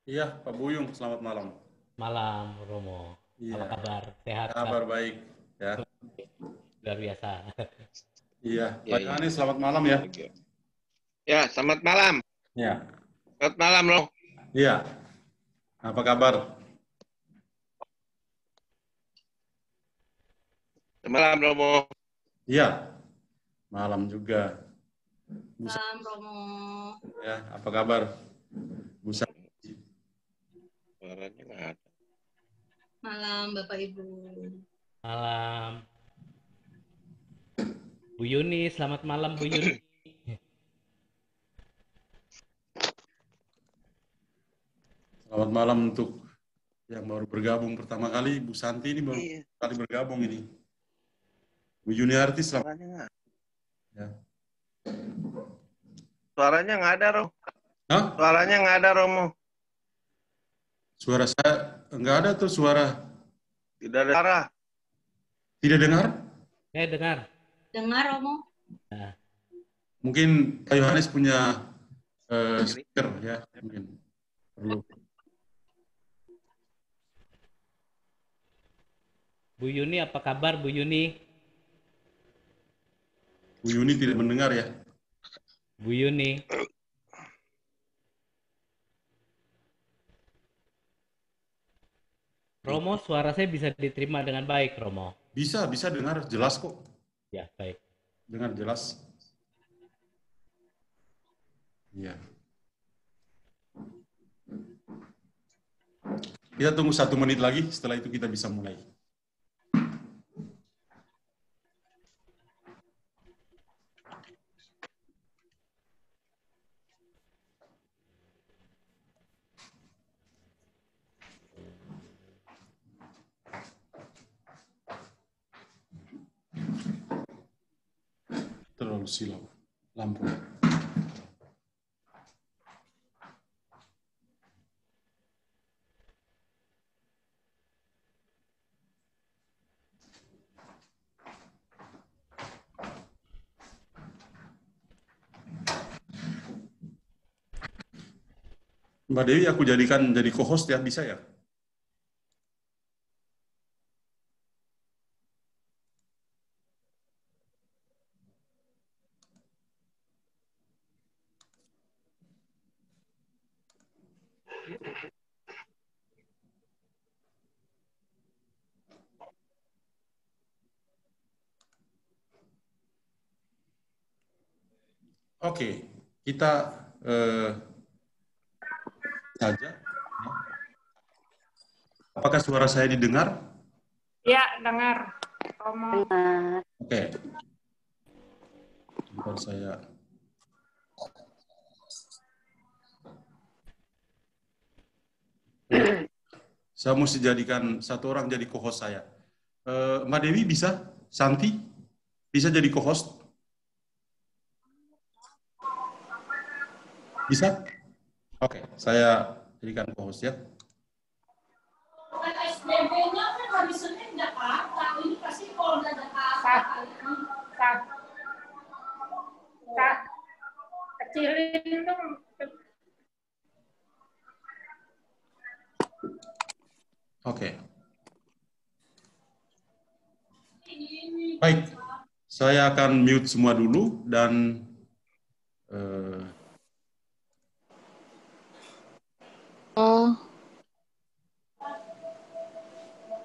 Iya, Pak Buyung, selamat malam. Malam, Romo. Apa Iya, kabar? Sehat, Pak? kabar baik ya. Luar biasa. Iya, Iya, Pak iya. Yohanes, selamat malam ya. Oke. Ya, selamat malam. Iya, Selamat malam, loh. iya. Apa kabar? Selamat malam, Romo. Iya, malam juga. Bu Malam Romo. ya, apa kabar? Bu Santi. Suaranya nggak ada. Malam Bapak Ibu. Malam. Bu Yuni, selamat malam Bu Yuni. Selamat malam untuk yang baru bergabung pertama kali. Bu Santi ini baru Iya. kali bergabung ini. Bu Yuniarti, selamat. Suaranya nggak. Ya. Suaranya nggak ada, Romo. Hah? Suaranya nggak ada, Romo. Suara saya enggak ada tuh suara. Tidak ada suara. Tidak dengar? Dengar. Dengar Romo? Nah, Mungkin Pak Yohanes punya speaker ya, mungkin perlu. Bu Yuni, apa kabar Bu Yuni? Bu Yuni tidak mendengar ya. Bu Yuni. Romo, suara saya bisa diterima dengan baik, Romo. Bisa dengar jelas kok. Ya, baik. Dengar jelas. Iya. Kita tunggu 1 menit lagi, setelah itu kita bisa mulai. Terlalu silau lampu. Mbak Dewi, aku jadikan jadi co-host ya, bisa ya? Oke, kita saja. Apakah suara saya didengar? Ya, dengar. Romo. Oke. Bentar saya. Saya mesti jadikan satu orang jadi co-host saya. Mbak Dewi bisa? Santi? Bisa jadi co-host? Bisa? Oke, saya jadikan co-host ya. SDB-nya kan hari Senin Jakarta, ini pasti Polda Jakarta. Kecilin dong. Oke. Baik, saya akan mute semua dulu dan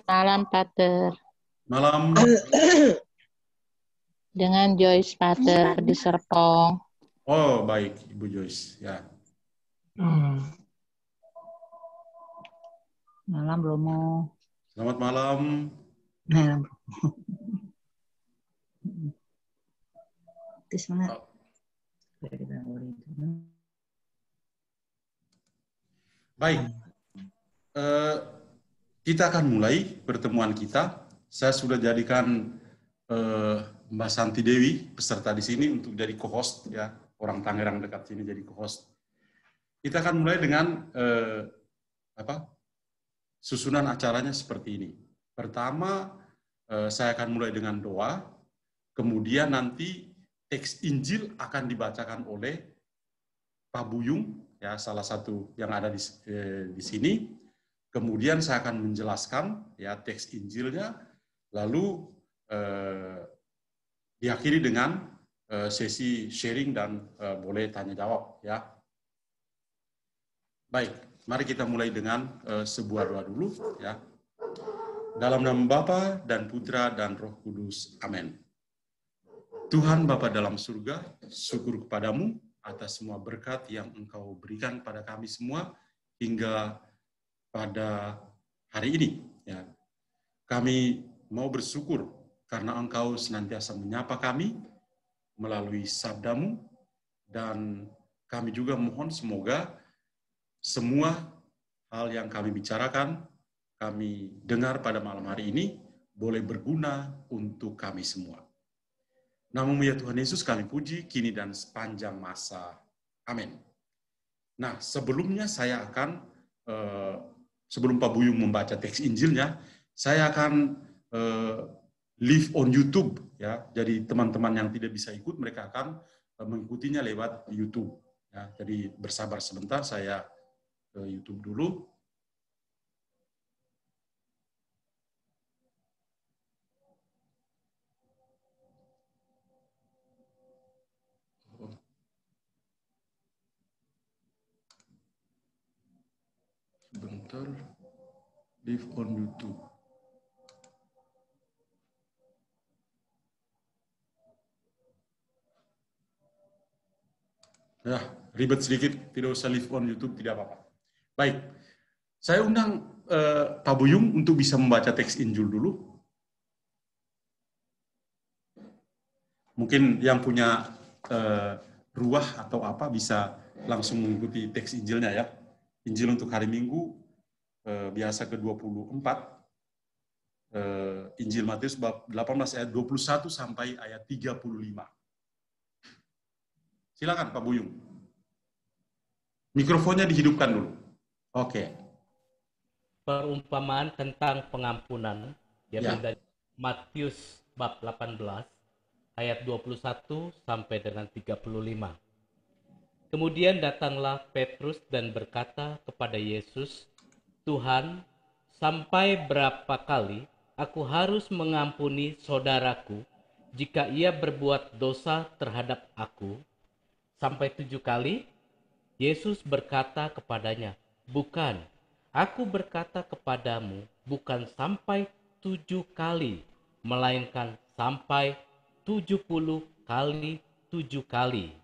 Malam, Pater. malam. Dengan Joyce, Pater, di Serpong. Oh, baik, Ibu Joyce. Ya. Malam, Romo. Selamat malam. Malam. Semangat. Baik. Kita akan mulai pertemuan kita. Saya sudah jadikan Mbak Santi Dewi peserta di sini untuk jadi co-host ya, orang Tangerang dekat sini jadi co-host. Kita akan mulai dengan susunan acaranya seperti ini. Pertama, saya akan mulai dengan doa, kemudian nanti teks Injil akan dibacakan oleh Pak Buyung, ya, salah satu yang ada di sini. Kemudian saya akan menjelaskan ya teks Injilnya, lalu diakhiri dengan sesi sharing dan boleh tanya jawab, ya. Baik, mari kita mulai dengan sebuah doa dulu, ya. Dalam nama Bapa dan Putra dan Roh Kudus. Amin. Tuhan Bapa dalam surga, syukur kepadamu atas semua berkat yang Engkau berikan pada kami semua hingga pada hari ini. Ya. Kami mau bersyukur karena Engkau senantiasa menyapa kami melalui sabdamu, dan kami juga mohon semoga semua hal yang kami bicarakan, kami dengar pada malam hari ini boleh berguna untuk kami semua. Namamu ya Tuhan Yesus kami puji, kini dan sepanjang masa. Amin. Nah, sebelumnya saya akan, sebelum Pak Buyung membaca teks Injilnya, saya akan live on YouTube, ya. Jadi teman-teman yang tidak bisa ikut, mereka akan mengikutinya lewat YouTube. Ya. Jadi bersabar sebentar, saya ke YouTube dulu. Sebentar, live on YouTube. Ya, ribet sedikit, tidak usah live on YouTube, tidak apa-apa. Baik, saya undang Pak Buyung untuk bisa membaca teks Injil dulu. Mungkin yang punya ruah atau apa bisa langsung mengikuti teks Injilnya, ya. Injil untuk hari Minggu biasa ke-24, Injil Matius bab 18 ayat 21 sampai ayat 35. Silakan Pak Buyung. Mikrofonnya dihidupkan dulu. Oke. Perumpamaan tentang pengampunan diambil Ya. dari Matius bab 18 ayat 21 sampai dengan 35. Kemudian datanglah Petrus dan berkata kepada Yesus, "Tuhan, sampai berapa kali aku harus mengampuni saudaraku jika ia berbuat dosa terhadap aku? Sampai 7 kali?" Yesus berkata kepadanya, "Bukan, aku berkata kepadamu, bukan sampai 7 kali, melainkan sampai 70 kali 7 kali.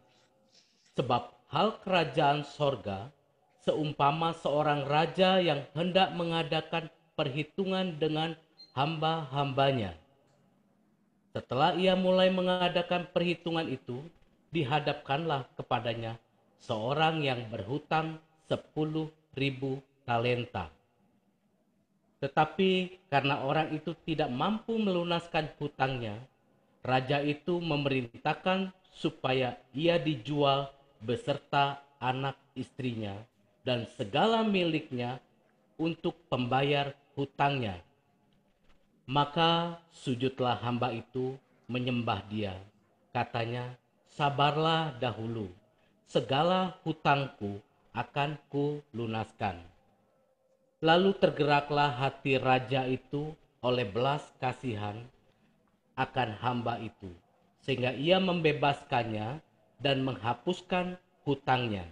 Sebab hal kerajaan sorga seumpama seorang raja yang hendak mengadakan perhitungan dengan hamba-hambanya. Setelah ia mulai mengadakan perhitungan itu, dihadapkanlah kepadanya seorang yang berhutang 10.000 talenta. Tetapi karena orang itu tidak mampu melunaskan hutangnya, raja itu memerintahkan supaya ia dijual beserta anak istrinya dan segala miliknya untuk pembayar hutangnya. Maka sujudlah hamba itu menyembah dia. Katanya, sabarlah dahulu, segala hutangku akan kulunaskan. Lalu tergeraklah hati raja itu oleh belas kasihan akan hamba itu, sehingga ia membebaskannya dan menghapuskan hutangnya.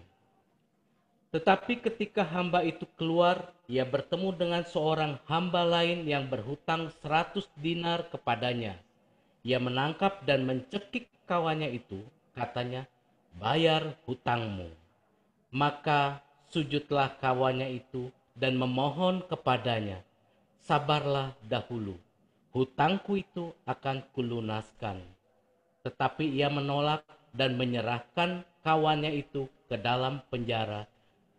Tetapi ketika hamba itu keluar, ia bertemu dengan seorang hamba lain yang berhutang 100 dinar kepadanya. Ia menangkap dan mencekik kawannya itu, katanya, "Bayar hutangmu." Maka sujudlah kawannya itu dan memohon kepadanya, "Sabarlah dahulu, hutangku itu akan kulunaskan." Tetapi ia menolak dan menyerahkan kawannya itu ke dalam penjara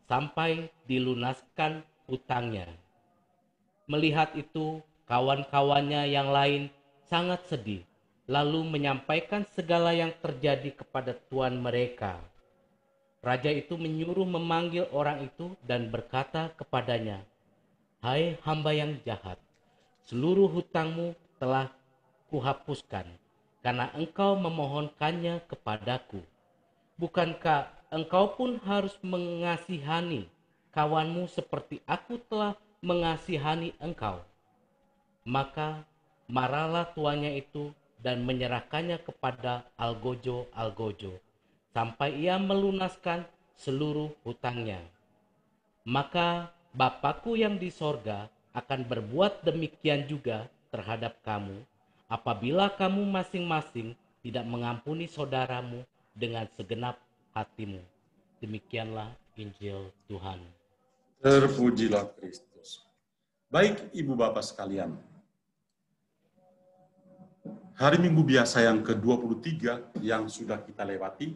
sampai dilunaskan hutangnya. Melihat itu, kawan-kawannya yang lain sangat sedih, lalu menyampaikan segala yang terjadi kepada tuan mereka. Raja itu menyuruh memanggil orang itu dan berkata kepadanya, "Hai hamba yang jahat, seluruh hutangmu telah kuhapuskan karena engkau memohonkannya kepadaku. Bukankah engkau pun harus mengasihani kawanmu seperti aku telah mengasihani engkau?" Maka marahlah tuannya itu dan menyerahkannya kepada algojo sampai ia melunaskan seluruh hutangnya. Maka Bapakku yang di sorga akan berbuat demikian juga terhadap kamu, apabila kamu masing-masing tidak mengampuni saudaramu dengan segenap hatimu. Demikianlah Injil Tuhan. Terpujilah Kristus. Baik Ibu Bapak sekalian, hari Minggu biasa yang ke-23 yang sudah kita lewati,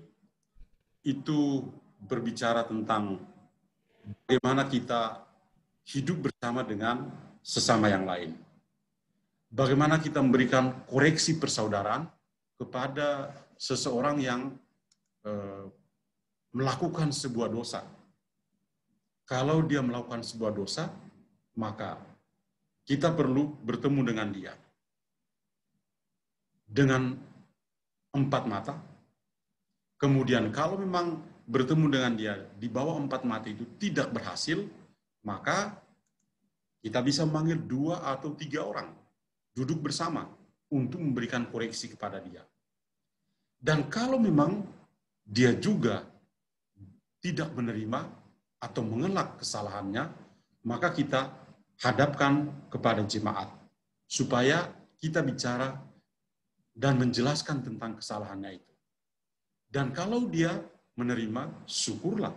itu berbicara tentang bagaimana kita hidup bersama dengan sesama yang lain. Bagaimana kita memberikan koreksi persaudaraan kepada seseorang yang melakukan sebuah dosa. Kalau dia melakukan sebuah dosa, maka kita perlu bertemu dengan dia dengan 4 mata. Kemudian kalau memang bertemu dengan dia di bawah 4 mata itu tidak berhasil, maka kita bisa memanggil 2 atau 3 orang duduk bersama untuk memberikan koreksi kepada dia. Dan kalau memang dia juga tidak menerima atau mengelak kesalahannya, maka kita hadapkan kepada jemaat supaya kita bicara dan menjelaskan tentang kesalahannya itu. Dan kalau dia menerima, syukurlah.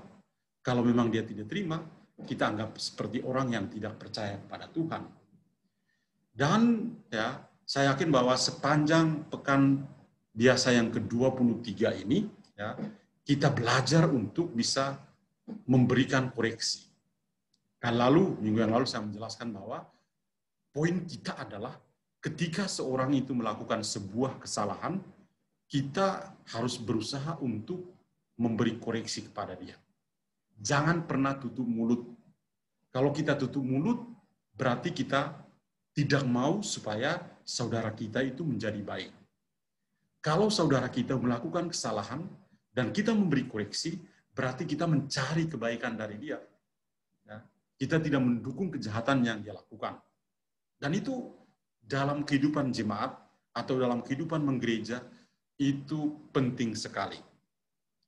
Kalau memang dia tidak terima, kita anggap seperti orang yang tidak percaya kepada Tuhan. Dan ya, saya yakin bahwa sepanjang pekan biasa yang ke-23 ini, ya, kita belajar untuk bisa memberikan koreksi. Kan lalu, minggu yang lalu saya menjelaskan bahwa poin kita adalah ketika seorang itu melakukan sebuah kesalahan, kita harus berusaha untuk memberi koreksi kepada dia. Jangan pernah tutup mulut. Kalau kita tutup mulut, berarti kita tidak mau supaya saudara kita itu menjadi baik. Kalau saudara kita melakukan kesalahan dan kita memberi koreksi, berarti kita mencari kebaikan dari dia. Ya, kita tidak mendukung kejahatan yang dia lakukan. Dan itu dalam kehidupan jemaat atau dalam kehidupan menggereja itu penting sekali.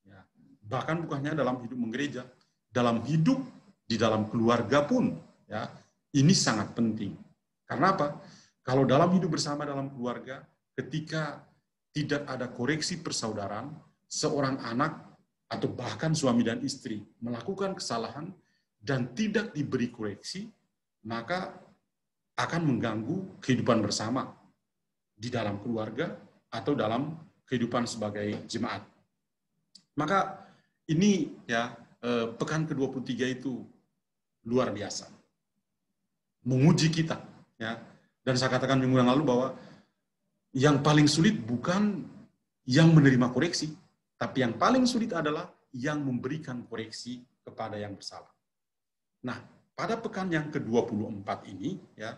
Ya, bahkan bukannya dalam hidup menggereja, dalam hidup di dalam keluarga pun, ya, ini sangat penting. Karena apa? Kalau dalam hidup bersama dalam keluarga, ketika tidak ada koreksi persaudaraan, seorang anak atau bahkan suami dan istri melakukan kesalahan dan tidak diberi koreksi, maka akan mengganggu kehidupan bersama di dalam keluarga atau dalam kehidupan sebagai jemaat. Maka ini ya pekan ke-23 itu luar biasa. Menguji kita, ya. Dan saya katakan minggu yang lalu bahwa yang paling sulit bukan yang menerima koreksi, tapi yang paling sulit adalah yang memberikan koreksi kepada yang bersalah. Nah, pada pekan yang ke-24 ini, ya,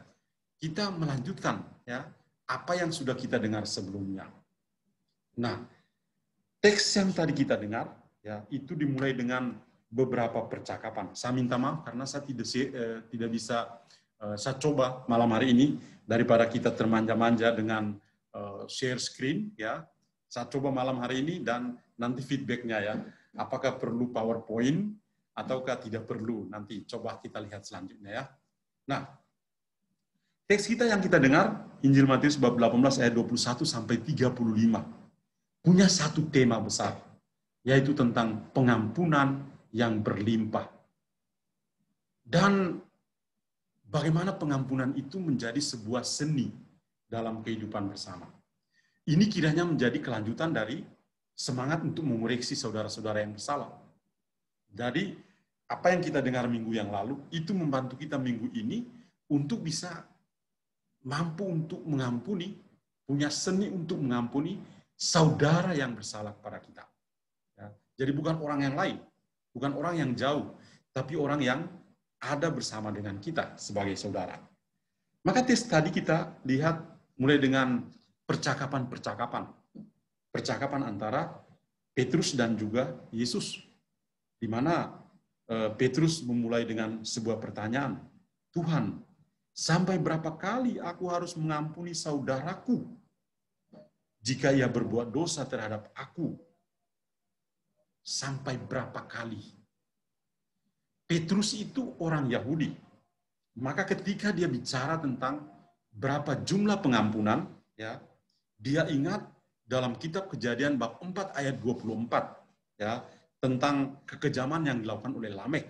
kita melanjutkan ya apa yang sudah kita dengar sebelumnya. Nah, teks yang tadi kita dengar ya itu dimulai dengan beberapa percakapan. Saya minta maaf karena saya tidak bisa saya coba malam hari ini daripada kita termanja-manja dengan share screen ya. Saya coba malam hari ini dan nanti feedbacknya ya. Apakah perlu PowerPoint ataukah tidak perlu? Nanti coba kita lihat selanjutnya ya. Nah, teks kita yang kita dengar, Injil Matius bab 18 ayat 21 sampai 35, punya satu tema besar, yaitu tentang pengampunan yang berlimpah. Dan bagaimana pengampunan itu menjadi sebuah seni dalam kehidupan bersama. Ini kiranya menjadi kelanjutan dari semangat untuk mengoreksi saudara-saudara yang bersalah. Jadi, apa yang kita dengar minggu yang lalu, itu membantu kita minggu ini untuk bisa mampu untuk mengampuni, punya seni untuk mengampuni saudara yang bersalah kepada kita. Ya, jadi bukan orang yang lain, bukan orang yang jauh, tapi orang yang ada bersama dengan kita sebagai saudara. Maka teks tadi kita lihat mulai dengan percakapan antara Petrus dan juga Yesus, di mana Petrus memulai dengan sebuah pertanyaan, Tuhan, sampai berapa kali aku harus mengampuni saudaraku jika ia berbuat dosa terhadap aku? Sampai berapa kali? Petrus itu orang Yahudi. Maka ketika dia bicara tentang berapa jumlah pengampunan, ya, dia ingat dalam kitab Kejadian bab 4 ayat 24, ya, tentang kekejaman yang dilakukan oleh Lamek.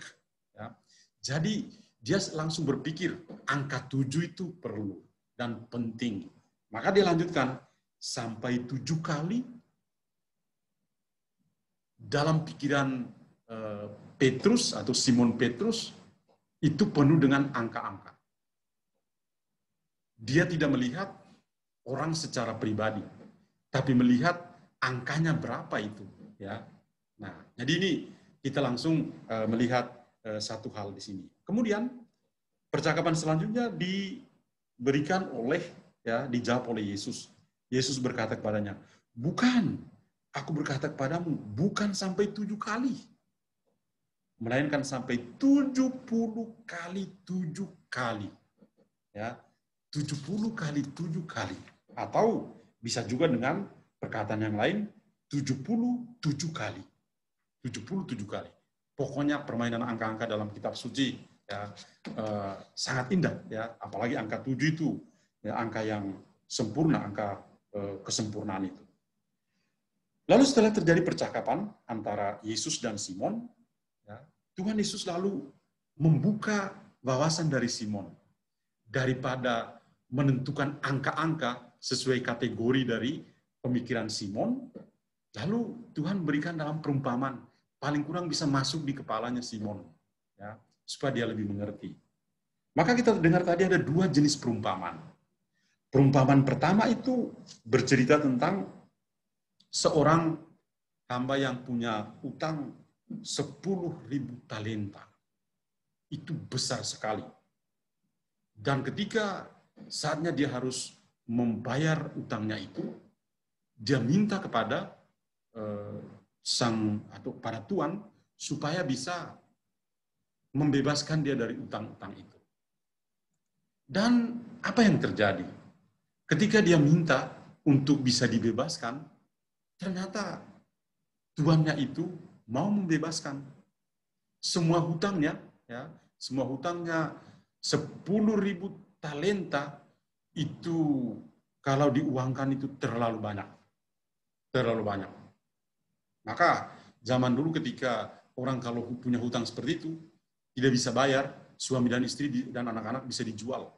Ya. Jadi dia langsung berpikir angka 7 itu perlu dan penting. Maka dia lanjutkan sampai 7 kali. Dalam pikiran Petrus atau Simon Petrus itu penuh dengan angka-angka. Dia tidak melihat orang secara pribadi, tapi melihat angkanya berapa itu, ya. Nah, jadi ini kita langsung melihat satu hal di sini. Kemudian percakapan selanjutnya diberikan oleh, ya, dijawab oleh Yesus. Yesus berkata kepadanya, bukan, aku berkata kepadamu, bukan sampai 7 kali. Melainkan sampai 70 kali 7 kali. Ya, 70 kali 7 kali. Atau bisa juga dengan perkataan yang lain, 77 kali. 77 kali. Pokoknya permainan angka-angka dalam kitab suci, ya, sangat indah, ya. Apalagi angka 7 itu, ya, angka yang sempurna, angka kesempurnaan itu. Lalu setelah terjadi percakapan antara Yesus dan Simon, ya, Tuhan Yesus lalu membuka wawasan dari Simon. Daripada menentukan angka-angka sesuai kategori dari pemikiran Simon, lalu Tuhan berikan dalam perumpamaan, paling kurang bisa masuk di kepalanya Simon, ya, supaya dia lebih mengerti. Maka kita dengar tadi ada 2 jenis perumpamaan. Perumpamaan pertama itu bercerita tentang seorang hamba yang punya utang 10.000 talenta. Itu besar sekali. Dan ketika saatnya dia harus membayar utangnya itu, dia minta kepada sang atau pada Tuhan supaya bisa membebaskan dia dari utang-utang itu. Dan apa yang terjadi? Ketika dia minta untuk bisa dibebaskan, ternyata tuannya itu mau membebaskan semua hutangnya, ya, semua hutangnya 10.000 talenta itu kalau diuangkan itu terlalu banyak. Terlalu banyak. Maka zaman dulu ketika orang kalau punya hutang seperti itu tidak bisa bayar, suami dan istri dan anak-anak bisa dijual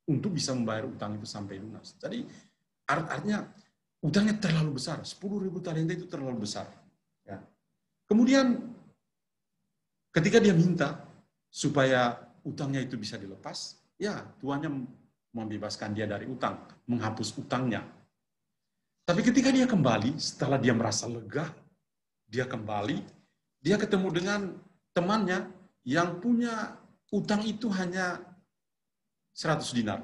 untuk bisa membayar utang itu sampai lunas. Jadi artinya utangnya terlalu besar, 10.000 talenta itu terlalu besar. Ya. Kemudian ketika dia minta supaya utangnya itu bisa dilepas, ya tuannya membebaskan dia dari utang, menghapus utangnya. Tapi ketika dia kembali, setelah dia merasa lega, dia kembali, dia ketemu dengan temannya yang punya utang itu hanya 100 dinar.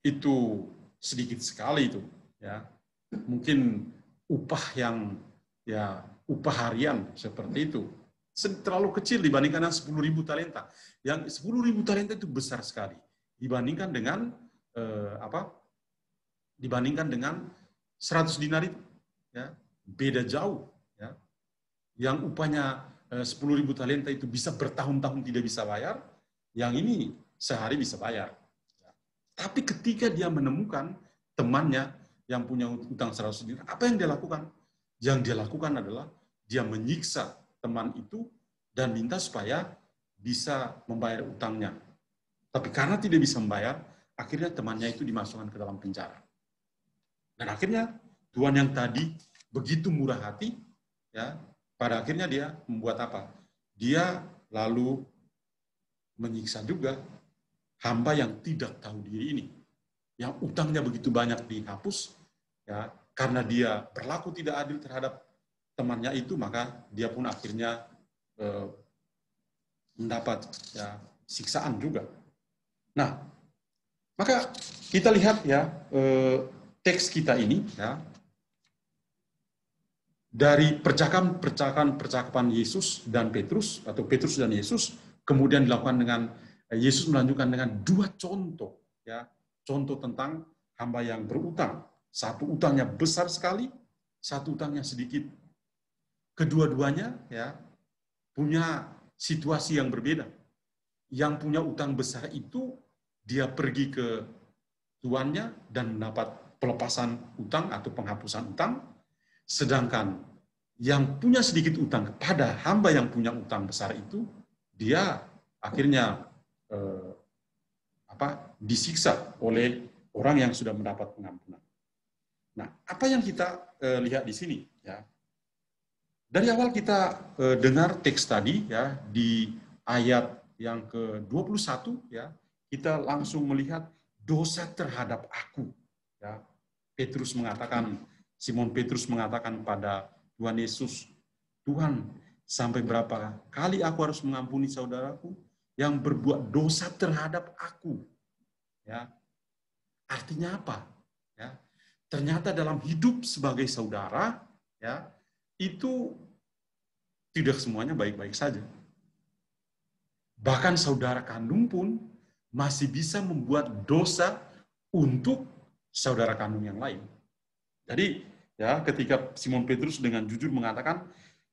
Itu sedikit sekali itu, ya. Mungkin upah yang, ya, upah harian seperti itu. Terlalu kecil dibandingkan dengan 10.000 talenta. Yang 10.000 talenta itu besar sekali dibandingkan dengan dibandingkan dengan 100 dinar itu, ya. Beda jauh, ya. Yang upahnya 10.000 talenta itu bisa bertahun-tahun tidak bisa bayar, yang ini sehari bisa bayar. Ya. Tapi ketika dia menemukan temannya yang punya utang 100 dinar, apa yang dia lakukan? Yang dia lakukan adalah dia menyiksa teman itu dan minta supaya bisa membayar utangnya. Tapi karena tidak bisa membayar, akhirnya temannya itu dimasukkan ke dalam penjara. Dan akhirnya Tuhan yang tadi begitu murah hati, ya, pada akhirnya dia membuat apa? Dia lalu menyiksa juga hamba yang tidak tahu diri ini, yang utangnya begitu banyak dihapus, ya, karena dia berlaku tidak adil terhadap temannya itu, maka dia pun akhirnya mendapat, ya, siksaan juga. Nah, maka kita lihat, ya, teks kita ini ya, dari percakapan Yesus dan Petrus, atau Petrus dan Yesus, kemudian dilakukan dengan, Yesus melanjutkan dengan dua contoh, ya, contoh tentang hamba yang berutang. Satu utangnya besar sekali, satu utangnya sedikit. Kedua-duanya ya punya situasi yang berbeda. Yang punya utang besar itu dia pergi ke tuannya dan mendapat pelepasan utang atau penghapusan utang. Sedangkan yang punya sedikit utang kepada hamba yang punya utang besar itu, dia akhirnya disiksa oleh orang yang sudah mendapat pengampunan. Nah, apa yang kita lihat di sini? Ya, dari awal kita dengar teks tadi ya, di ayat yang ke-21 ya, kita langsung melihat dosa terhadap aku. Ya, Petrus mengatakan, Simon Petrus mengatakan pada Tuhan Yesus, Tuhan, sampai berapa kali aku harus mengampuni saudaraku yang berbuat dosa terhadap aku? Ya, artinya apa? Ya, ternyata dalam hidup sebagai saudara, ya, itu tidak semuanya baik-baik saja. Bahkan saudara kandung pun masih bisa membuat dosa untuk saudara kandung yang lain. Jadi, ya, ketika Simon Petrus dengan jujur mengatakan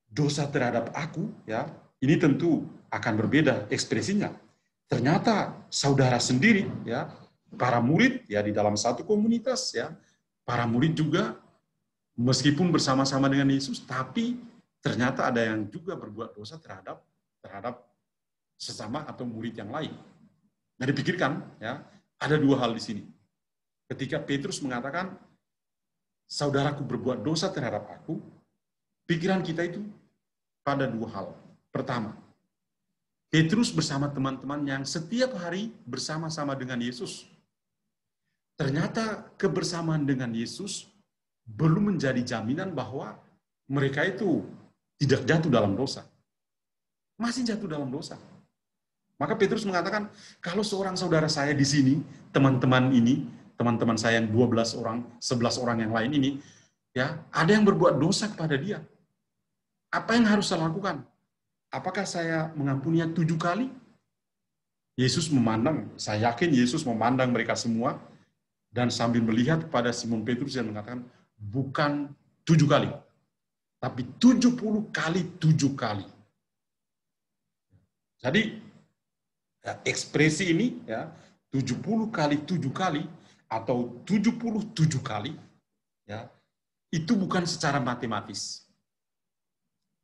dosa terhadap aku, ya, ini tentu akan berbeda ekspresinya. Ternyata saudara sendiri, ya, para murid, ya, di dalam satu komunitas, ya, para murid juga meskipun bersama-sama dengan Yesus, tapi ternyata ada yang juga berbuat dosa terhadap sesama atau murid yang lain. Nah, dipikirkan, ya, ada dua hal di sini. Ketika Petrus mengatakan saudaraku berbuat dosa terhadap aku, pikiran kita itu pada dua hal. Pertama, Petrus bersama teman-teman yang setiap hari bersama-sama dengan Yesus. Ternyata kebersamaan dengan Yesus belum menjadi jaminan bahwa mereka itu tidak jatuh dalam dosa. Masih jatuh dalam dosa. Maka Petrus mengatakan, kalau seorang saudara saya di sini, teman-teman saya yang 12 orang, 11 orang yang lain ini, ya, ada yang berbuat dosa kepada dia. Apa yang harus saya lakukan? Apakah saya mengampuninya 7 kali? Yesus memandang, saya yakin Yesus memandang mereka semua, dan sambil melihat kepada Simon Petrus yang mengatakan, bukan 7 kali, tapi 70 kali 7 kali. Jadi, ya, ekspresi ini, ya, 70 kali 7 kali, atau 77 kali, ya, itu bukan secara matematis.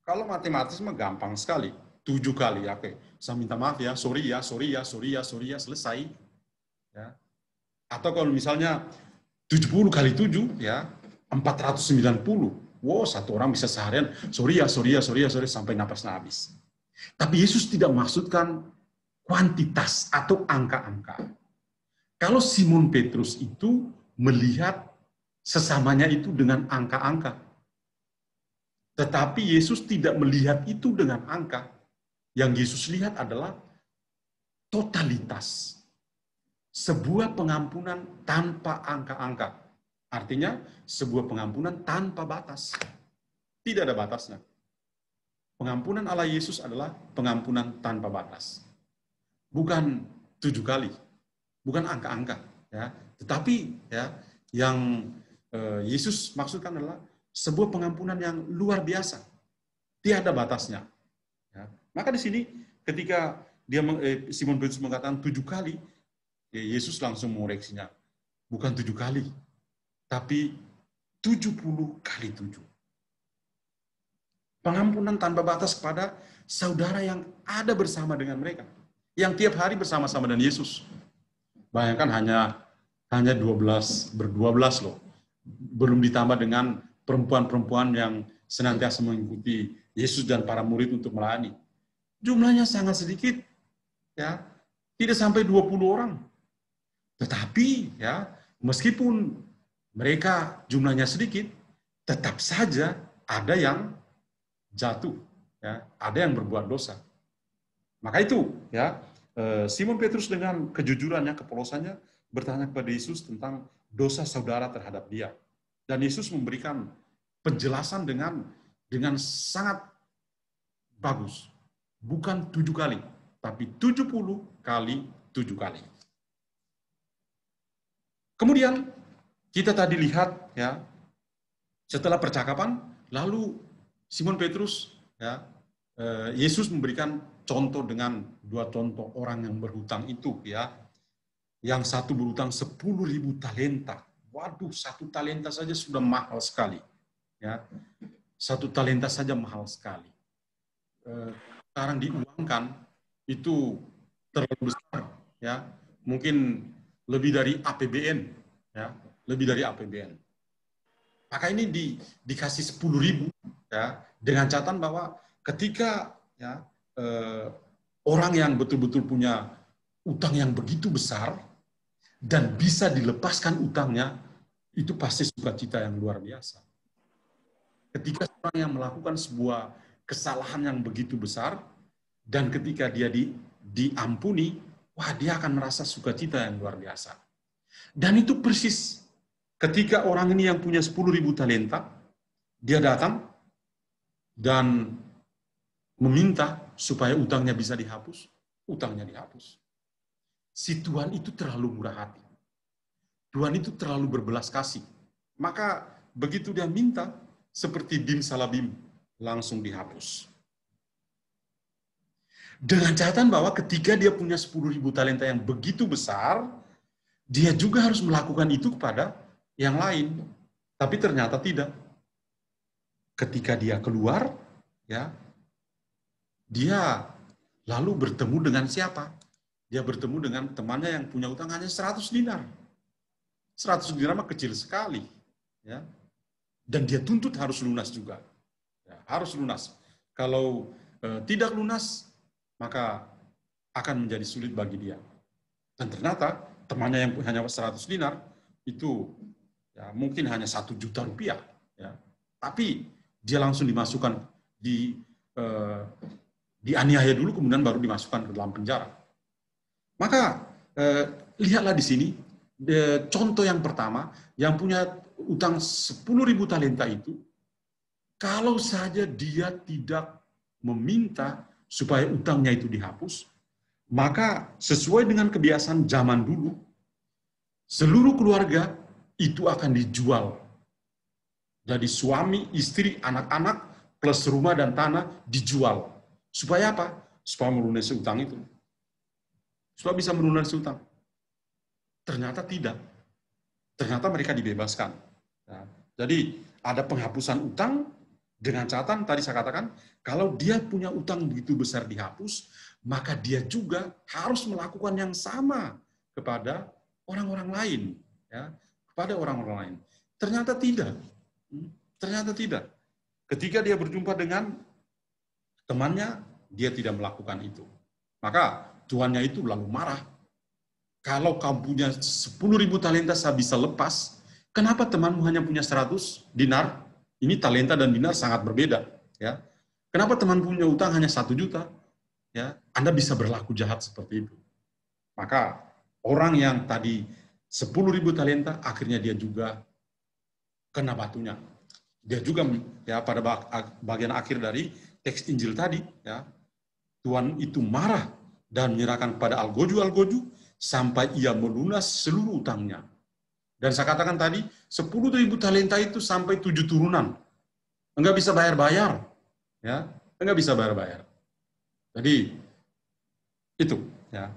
Kalau matematis mah gampang sekali, 7 kali, ya, oke, saya minta maaf ya, sorry ya, selesai. Ya. Atau kalau misalnya 70 kali 7, ya, 490. Wow, satu orang bisa seharian, sorry ya, sampai napasnya habis. Tapi Yesus tidak maksudkan kuantitas atau angka-angka. Kalau Simon Petrus itu melihat sesamanya itu dengan angka-angka. Tetapi Yesus tidak melihat itu dengan angka. Yang Yesus lihat adalah totalitas. Sebuah pengampunan tanpa angka-angka. Artinya, sebuah pengampunan tanpa batas. Tidak ada batasnya. Pengampunan Allah Yesus adalah pengampunan tanpa batas. Bukan 7 kali. Bukan angka-angka, ya, tetapi ya, yang Yesus maksudkan adalah sebuah pengampunan yang luar biasa, tiada batasnya. Ya. Maka di sini ketika Simon Petrus mengatakan 7 kali, ya, Yesus langsung mengoreksinya, bukan 7 kali, tapi 70 kali 7. Pengampunan tanpa batas kepada saudara yang ada bersama dengan mereka, yang tiap hari bersama-sama dengan Yesus. Bayangkan hanya 12 loh. Belum ditambah dengan perempuan-perempuan yang senantiasa mengikuti Yesus dan para murid untuk melayani. Jumlahnya sangat sedikit, ya. Tidak sampai 20 orang. Tetapi ya, meskipun mereka jumlahnya sedikit, tetap saja ada yang jatuh, ya, ada yang berbuat dosa. Maka itu, ya, Simon Petrus dengan kejujurannya, kepolosannya bertanya kepada Yesus tentang dosa saudara terhadap dia. Dan Yesus memberikan penjelasan dengan sangat bagus. Bukan 7 kali, tapi 70 kali 7 kali. Kemudian kita tadi lihat ya, setelah percakapan, lalu Simon Petrus ya, Yesus memberikan contoh dengan 2 contoh orang yang berhutang itu ya. Yang satu berhutang 10.000 talenta. Waduh, 1 talenta saja sudah mahal sekali. Ya, 1 talenta saja mahal sekali. Sekarang diuangkan itu terlalu besar. Ya, mungkin lebih dari APBN. Ya, lebih dari APBN. Maka ini dikasih 10.000 ya, dengan catatan bahwa ketika ya, orang yang betul-betul punya utang yang begitu besar dan bisa dilepaskan utangnya, itu pasti sukacita yang luar biasa. Ketika orang yang melakukan sebuah kesalahan yang begitu besar, dan ketika dia diampuni, wah, dia akan merasa sukacita yang luar biasa. Dan itu persis ketika orang ini yang punya 10.000 talenta, dia datang dan meminta supaya utangnya bisa dihapus, utangnya dihapus. Si Tuhan itu terlalu murah hati. Tuhan itu terlalu berbelas kasih. Maka begitu dia minta, seperti bim salabim, langsung dihapus. Dengan catatan bahwa ketika dia punya 10.000 talenta yang begitu besar, dia juga harus melakukan itu kepada yang lain. Tapi ternyata tidak. Ketika dia keluar, ya, dia lalu bertemu dengan siapa? Dia bertemu dengan temannya yang punya utang hanya 100 dinar. 100 dinar mah kecil sekali. Ya. Dan dia tuntut harus lunas juga. Ya, harus lunas. Kalau tidak lunas, maka akan menjadi sulit bagi dia. Dan ternyata temannya yang hanya 100 dinar, itu ya, mungkin hanya 1 juta rupiah. Ya. Tapi dia langsung dimasukkan, dianiaya dulu, kemudian baru dimasukkan ke dalam penjara. Maka lihatlah di sini, contoh yang pertama, yang punya utang 10.000 talenta itu, kalau saja dia tidak meminta supaya utangnya itu dihapus, maka sesuai dengan kebiasaan zaman dulu, seluruh keluarga itu akan dijual. Jadi suami, istri, anak-anak, plus rumah dan tanah dijual. Supaya apa? Supaya melunasi utang itu. Supaya bisa melunasi utang. Ternyata tidak. Ternyata mereka dibebaskan. Ya. Jadi ada penghapusan utang dengan catatan tadi saya katakan, kalau dia punya utang begitu besar dihapus, maka dia juga harus melakukan yang sama kepada orang-orang lain. Ya. Kepada orang-orang lain. Ternyata tidak. Ternyata tidak. Ketika dia berjumpa dengan temannya, dia tidak melakukan itu. Maka tuannya itu lalu marah. Kalau kamu punya 10.000 talenta saya bisa lepas, kenapa temanmu hanya punya 100 dinar? Ini talenta dan dinar sangat berbeda. Ya. Kenapa teman punya utang hanya 1 juta? Ya, Anda bisa berlaku jahat seperti itu. Maka orang yang tadi 10.000 talenta, akhirnya dia juga kena batunya. Dia juga ya pada bagian akhir dari teks Injil tadi, ya, Tuhan itu marah dan menyerahkan kepada algojo-algojo sampai ia melunas seluruh utangnya. Dan saya katakan tadi, 10.000 talenta itu sampai 7 turunan. Enggak bisa bayar-bayar. Ya, enggak bisa bayar-bayar. Jadi, itu. Ya.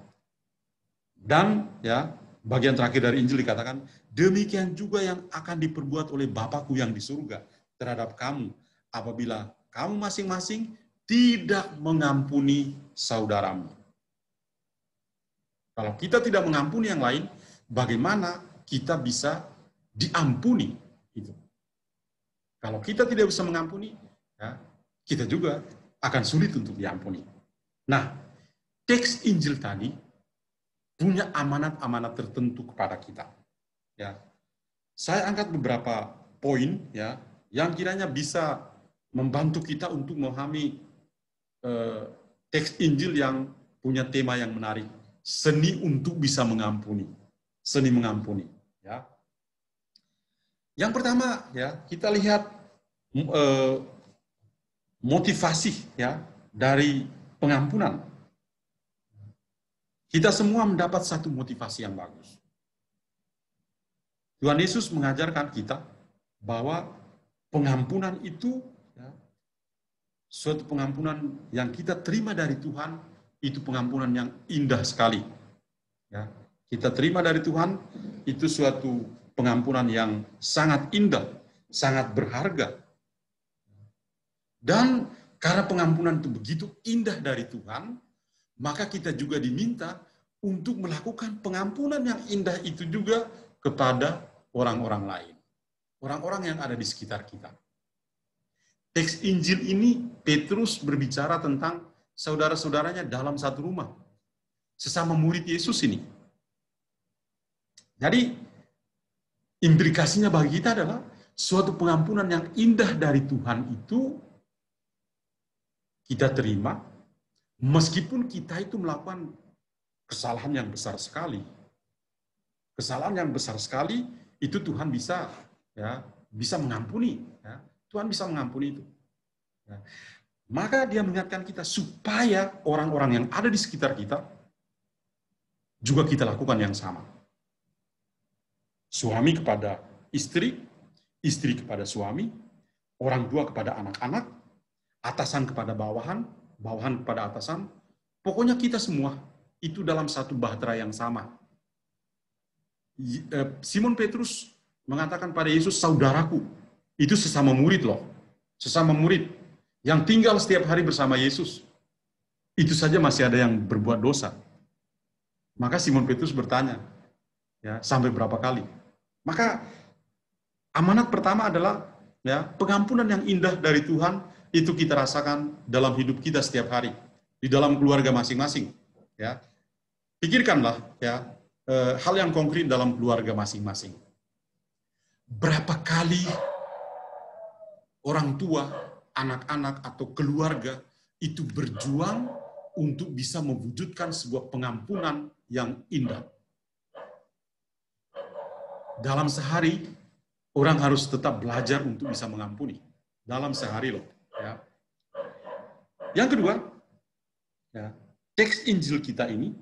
Dan, ya, bagian terakhir dari Injil dikatakan, demikian juga yang akan diperbuat oleh Bapakku yang di surga terhadap kamu, apabila kamu masing-masing tidak mengampuni saudaramu. Kalau kita tidak mengampuni yang lain, bagaimana kita bisa diampuni? Itu. Kalau kita tidak bisa mengampuni, ya, kita juga akan sulit untuk diampuni. Nah, teks Injil tadi punya amanat-amanat tertentu kepada kita. Ya, saya angkat beberapa poin, ya, yang kiranya bisa membantu kita untuk memahami teks Injil yang punya tema yang menarik, seni untuk bisa mengampuni, seni mengampuni. Ya, Yang pertama, ya, kita lihat motivasi ya dari pengampunan. Kita semua mendapat satu motivasi yang bagus. Tuhan Yesus mengajarkan kita bahwa pengampunan itu ya, suatu pengampunan yang kita terima dari Tuhan, itu pengampunan yang indah sekali. Ya, kita terima dari Tuhan, itu suatu pengampunan yang sangat indah, sangat berharga. Dan karena pengampunan itu begitu indah dari Tuhan, maka kita juga diminta untuk melakukan pengampunan yang indah itu juga kepada orang-orang lain. Orang-orang yang ada di sekitar kita. Teks Injil ini, Petrus berbicara tentang saudara-saudaranya dalam satu rumah. Sesama murid Yesus ini. Jadi, implikasinya bagi kita adalah suatu pengampunan yang indah dari Tuhan itu kita terima, meskipun kita itu melakukan kesalahan yang besar sekali. Kesalahan yang besar sekali, itu Tuhan bisa mengampuni. Ya. Tuhan bisa mengampuni itu. Ya. Maka dia mengingatkan kita supaya orang-orang yang ada di sekitar kita juga kita lakukan yang sama. Suami kepada istri, istri kepada suami, orang tua kepada anak-anak, atasan kepada bawahan, bawahan kepada atasan. Pokoknya kita semua itu dalam satu bahtera yang sama. Simon Petrus mengatakan pada Yesus, saudaraku. Itu sesama murid loh. Sesama murid yang tinggal setiap hari bersama Yesus. Itu saja masih ada yang berbuat dosa. Maka Simon Petrus bertanya, ya, sampai berapa kali? Maka amanat pertama adalah ya, pengampunan yang indah dari Tuhan itu kita rasakan dalam hidup kita setiap hari, di dalam keluarga masing-masing. Ya, pikirkanlah ya hal yang konkret dalam keluarga masing-masing. Berapa kali orang tua, anak-anak atau keluarga itu berjuang untuk bisa mewujudkan sebuah pengampunan yang indah. Dalam sehari, orang harus tetap belajar untuk bisa mengampuni. Dalam sehari loh. Ya. Yang kedua, ya, teks Injil kita ini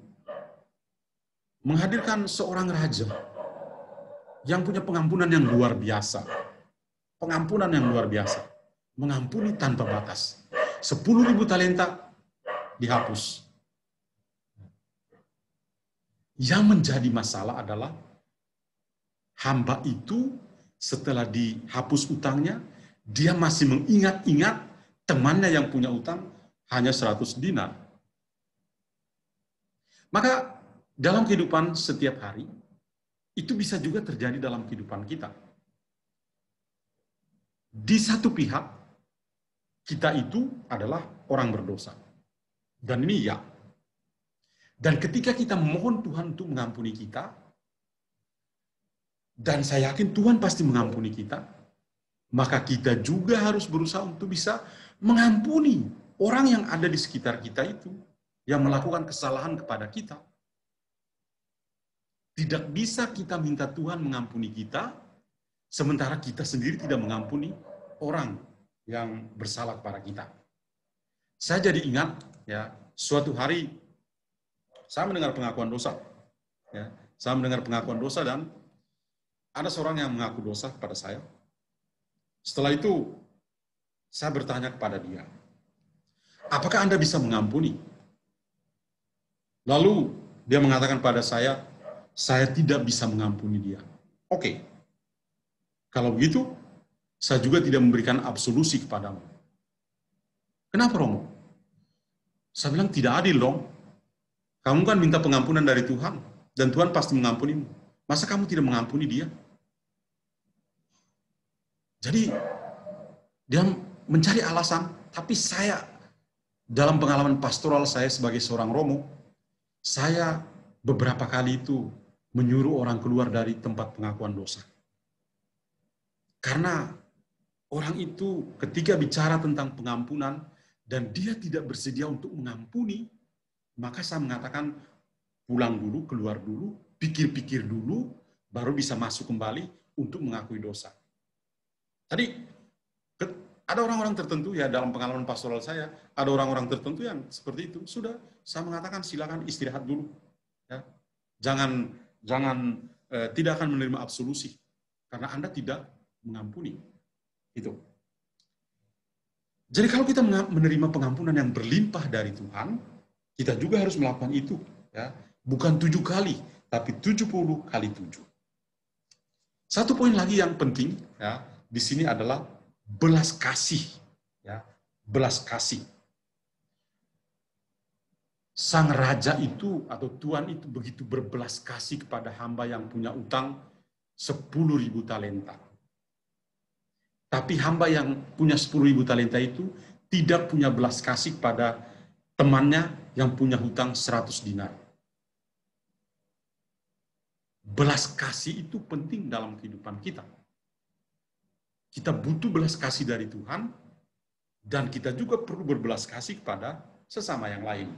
menghadirkan seorang raja yang punya pengampunan yang luar biasa. Pengampunan yang luar biasa. Mengampuni tanpa batas. 10.000 talenta dihapus. Yang menjadi masalah adalah hamba itu setelah dihapus utangnya, dia masih mengingat-ingat temannya yang punya utang hanya 100 dinar. Maka dalam kehidupan setiap hari, itu bisa juga terjadi dalam kehidupan kita. Di satu pihak, kita itu adalah orang berdosa. Dan ini ya. Dan ketika kita memohon Tuhan untuk mengampuni kita, dan saya yakin Tuhan pasti mengampuni kita, maka kita juga harus berusaha untuk bisa mengampuni orang yang ada di sekitar kita itu, yang melakukan kesalahan kepada kita. Tidak bisa kita minta Tuhan mengampuni kita, sementara kita sendiri tidak mengampuni orang yang bersalah kepada kita. Saya jadi ingat, ya, suatu hari saya mendengar pengakuan dosa. Ya, saya mendengar pengakuan dosa dan ada seorang yang mengaku dosa kepada saya. Setelah itu, saya bertanya kepada dia, apakah Anda bisa mengampuni? Lalu dia mengatakan pada saya tidak bisa mengampuni dia. Oke, kalau begitu, saya juga tidak memberikan absolusi kepadamu. Kenapa, Romo? Saya bilang, tidak adil dong. Kamu kan minta pengampunan dari Tuhan, dan Tuhan pasti mengampunimu. Masa kamu tidak mengampuni dia? Jadi, dia mencari alasan, tapi saya, dalam pengalaman pastoral saya sebagai seorang Romo, saya beberapa kali itu menyuruh orang keluar dari tempat pengakuan dosa. Karena orang itu ketika bicara tentang pengampunan dan dia tidak bersedia untuk mengampuni, maka saya mengatakan pulang dulu, keluar dulu, pikir-pikir dulu, baru bisa masuk kembali untuk mengakui dosa. Tadi ada orang-orang tertentu ya dalam pengalaman pastoral saya, ada orang-orang tertentu yang seperti itu. Sudah, saya mengatakan silakan istirahat dulu. Ya. Jangan tidak akan menerima absolusi karena Anda tidak mengampuni. Itu. Jadi kalau kita menerima pengampunan yang berlimpah dari Tuhan, kita juga harus melakukan itu. Ya. Bukan 7 kali, tapi 70 kali 7. Satu poin lagi yang penting ya di sini adalah belas kasih, ya, belas kasih. Sang raja itu atau Tuhan itu begitu berbelas kasih kepada hamba yang punya utang 10.000 talenta. Tapi hamba yang punya 10.000 talenta itu tidak punya belas kasih pada temannya yang punya hutang 100 dinar. Belas kasih itu penting dalam kehidupan kita. Kita butuh belas kasih dari Tuhan, dan kita juga perlu berbelas kasih kepada sesama yang lain.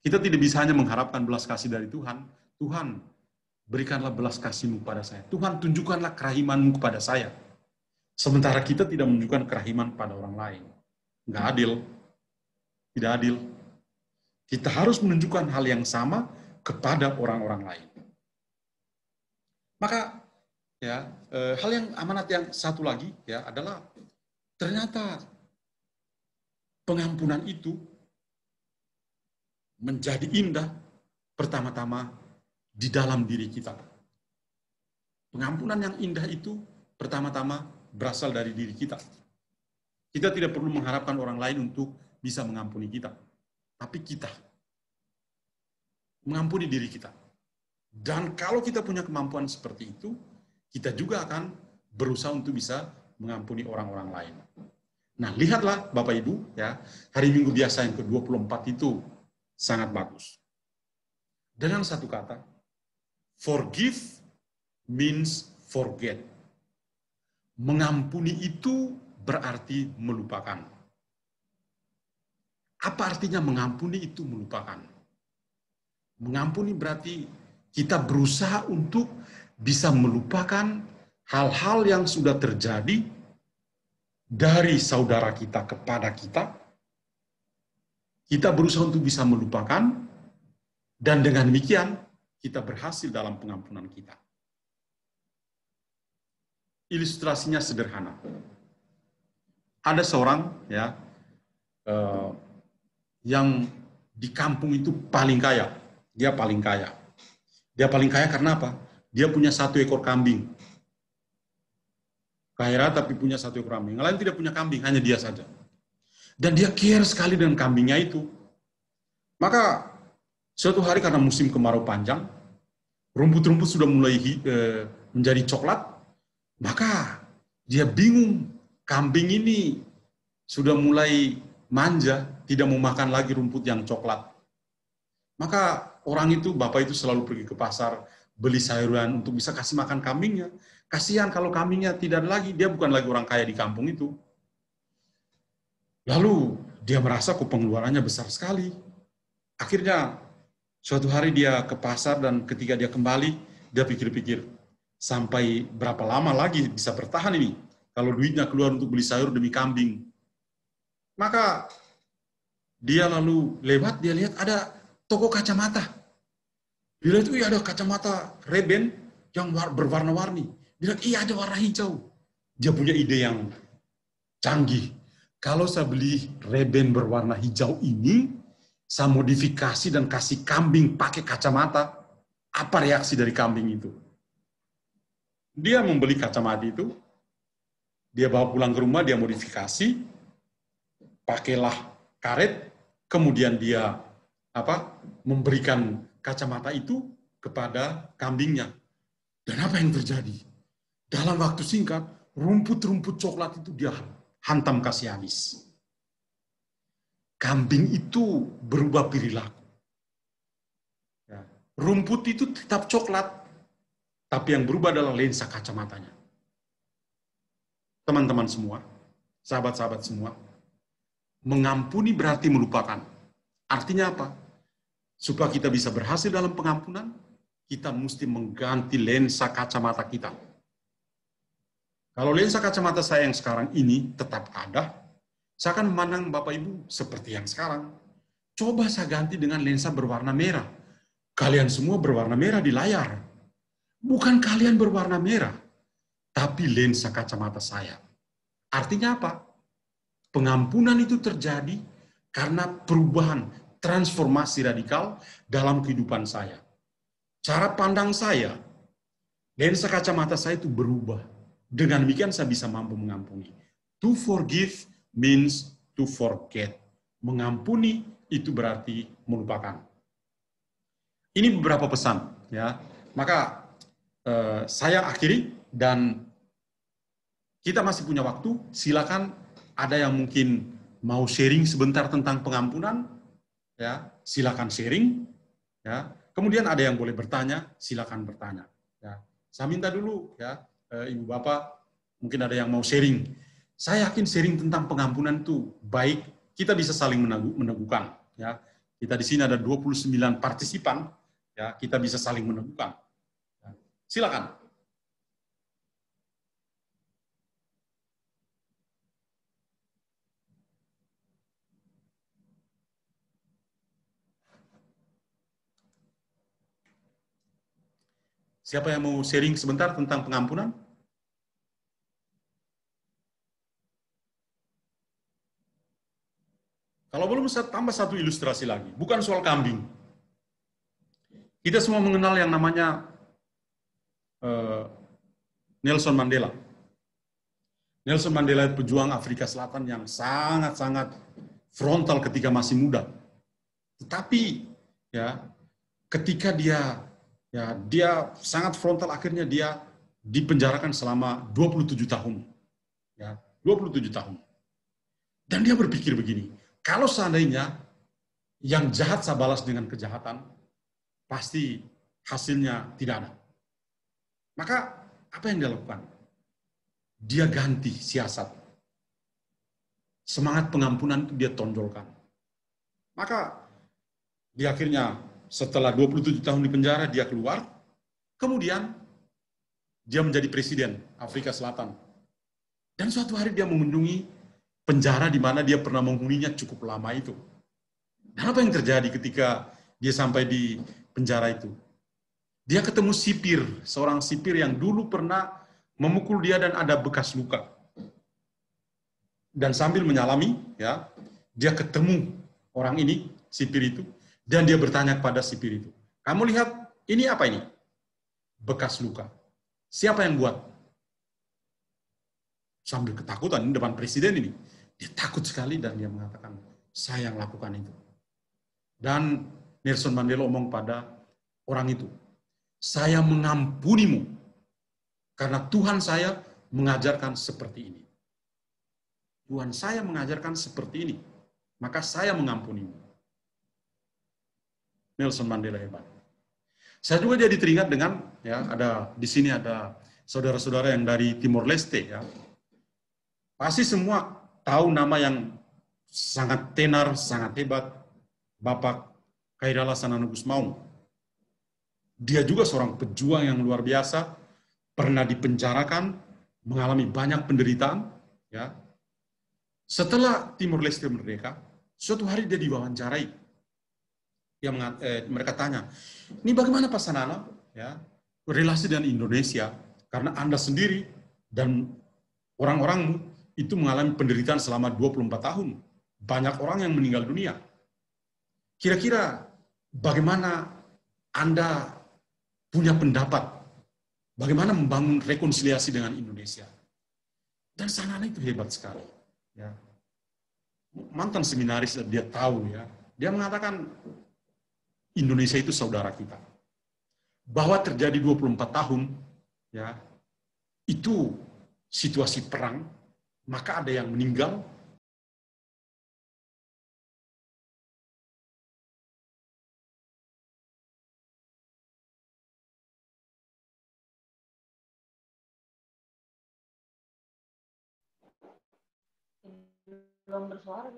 Kita tidak bisa hanya mengharapkan belas kasih dari Tuhan. Tuhan, berikanlah belas kasih-Mu kepada saya. Tuhan, tunjukkanlah kerahiman-Mu kepada saya. Sementara kita tidak menunjukkan kerahiman pada orang lain. Nggak adil. Tidak adil. Kita harus menunjukkan hal yang sama kepada orang-orang lain. Maka ya, hal yang amanat yang satu lagi ya adalah ternyata pengampunan itu menjadi indah pertama-tama di dalam diri kita. Pengampunan yang indah itu pertama-tama berasal dari diri kita. Kita tidak perlu mengharapkan orang lain untuk bisa mengampuni kita, tapi kita mengampuni diri kita. Dan kalau kita punya kemampuan seperti itu, kita juga akan berusaha untuk bisa mengampuni orang-orang lain. Nah, lihatlah Bapak Ibu, ya, hari Minggu biasa yang ke-24 itu sangat bagus. Dengan satu kata, forgive means forget. Mengampuni itu berarti melupakan. Apa artinya mengampuni itu melupakan? Mengampuni berarti kita berusaha untuk bisa melupakan hal-hal yang sudah terjadi dari saudara kita kepada kita. Kita berusaha untuk bisa melupakan, dan dengan demikian kita berhasil dalam pengampunan kita. Ilustrasinya sederhana. Ada seorang ya yang di kampung itu paling kaya. Dia paling kaya. Dia paling kaya karena apa? Dia punya 1 ekor kambing. Kaya tapi punya 1 ekor kambing. Yang lain tidak punya kambing, hanya dia saja. Dan dia care sekali dengan kambingnya itu. Maka suatu hari karena musim kemarau panjang, rumput-rumput sudah mulai menjadi coklat, maka dia bingung. Kambing ini sudah mulai manja, tidak mau makan lagi rumput yang coklat. Maka orang itu, bapak itu selalu pergi ke pasar, beli sayuran untuk bisa kasih makan kambingnya. Kasihan kalau kambingnya tidak lagi, dia bukan lagi orang kaya di kampung itu. Lalu dia merasa kok pengeluarannya besar sekali. Akhirnya suatu hari dia ke pasar, dan ketika dia kembali, dia pikir-pikir, sampai berapa lama lagi bisa bertahan ini kalau duitnya keluar untuk beli sayur demi kambing. Maka dia lalu lewat, dia lihat ada toko kacamata. Dia lihat, ada kacamata Ray-Ban yang berwarna-warni. Dia lihat, ada warna hijau. Dia punya ide yang canggih. Kalau saya beli Ray-Ban berwarna hijau ini, saya modifikasi dan kasih kambing pakai kacamata, apa reaksi dari kambing itu? Dia membeli kacamata itu, dia bawa pulang ke rumah, dia modifikasi, pakailah karet, kemudian dia memberikan kacamata itu kepada kambingnya. Dan apa yang terjadi? Dalam waktu singkat, rumput-rumput coklat itu dia hantam kasih habis. Kambing itu berubah perilaku. Ya. Rumput itu tetap coklat, tapi yang berubah adalah lensa kacamatanya. Teman-teman semua, sahabat-sahabat semua, mengampuni berarti melupakan. Artinya apa? Supaya kita bisa berhasil dalam pengampunan, kita mesti mengganti lensa kacamata kita. Kalau lensa kacamata saya yang sekarang ini tetap ada, saya akan memandang Bapak Ibu seperti yang sekarang. Coba saya ganti dengan lensa berwarna merah. Kalian semua berwarna merah di layar. Bukan kalian berwarna merah, tapi lensa kacamata saya. Artinya apa? Pengampunan itu terjadi karena perubahan, transformasi radikal dalam kehidupan saya. Cara pandang saya, lensa kacamata saya itu berubah. Dengan demikian saya bisa mampu mengampuni. To forgive means to forget. Mengampuni itu berarti melupakan. Ini beberapa pesan, ya. Maka saya akhiri, dan kita masih punya waktu. Silakan, ada yang mungkin mau sharing sebentar tentang pengampunan, ya. Silakan sharing, ya. Kemudian ada yang boleh bertanya, silakan bertanya. Ya. Saya minta dulu, ya, Ibu Bapak, mungkin ada yang mau sharing. Saya yakin sharing tentang pengampunan itu baik, kita bisa saling meneguhkan. Ya. Kita di sini ada 29 partisipan, ya, kita bisa saling meneguhkan. Ya. Silakan. Siapa yang mau sharing sebentar tentang pengampunan? Kalau belum, saya tambah satu ilustrasi lagi. Bukan soal kambing. Kita semua mengenal yang namanya Nelson Mandela. Nelson Mandela pejuang Afrika Selatan yang sangat-sangat frontal ketika masih muda. Tetapi ya, ketika dia sangat frontal, akhirnya dia dipenjarakan selama 27 tahun. Ya, 27 tahun. Dan dia berpikir begini, kalau seandainya yang jahat saya balas dengan kejahatan, pasti hasilnya tidak ada. Maka apa yang dia lakukan? Dia ganti siasat. Semangat pengampunan itu dia tonjolkan. Maka dia akhirnya setelah 27 tahun di penjara, dia keluar. Kemudian dia menjadi presiden Afrika Selatan. Dan suatu hari dia mengunjungi penjara di mana dia pernah menghuninya cukup lama itu. Dan apa yang terjadi ketika dia sampai di penjara itu? Dia ketemu sipir, seorang sipir yang dulu pernah memukul dia dan ada bekas luka. Dan sambil menyalami, ya, dia ketemu orang ini, sipir itu, dan dia bertanya kepada sipir itu, "Kamu lihat, ini apa ini?" "Bekas luka." "Siapa yang buat?" Sambil ketakutan, ini depan presiden ini. Dia takut sekali dan dia mengatakan, "Saya yang lakukan itu." Dan Nelson Mandela omong pada orang itu, "Saya mengampunimu karena Tuhan saya mengajarkan seperti ini. Tuhan saya mengajarkan seperti ini, maka saya mengampunimu." Nelson Mandela hebat. Saya juga jadi teringat dengan, ya, ada di sini ada saudara-saudara yang dari Timor Leste, ya. Pasti semua tahu nama yang sangat tenar, sangat hebat, Bapak Kairala Sanano Gusmaung. Dia juga seorang pejuang yang luar biasa, pernah dipenjarakan, mengalami banyak penderitaan. Ya. Setelah Timor Leste merdeka, suatu hari dia diwawancarai. Mereka tanya, "Ini bagaimana Pak Sanana, ya, relasi dengan Indonesia? Karena Anda sendiri dan orang-orangmu itu mengalami penderitaan selama 24 tahun. Banyak orang yang meninggal dunia. Kira-kira bagaimana Anda punya pendapat? Bagaimana membangun rekonsiliasi dengan Indonesia?" Dan Sanana itu hebat sekali. Ya. Mantan seminaris, dia tahu, ya. Dia mengatakan Indonesia itu saudara kita. Bahwa terjadi 24 tahun, ya, itu situasi perang, maka ada yang meninggal. Belum bersuara.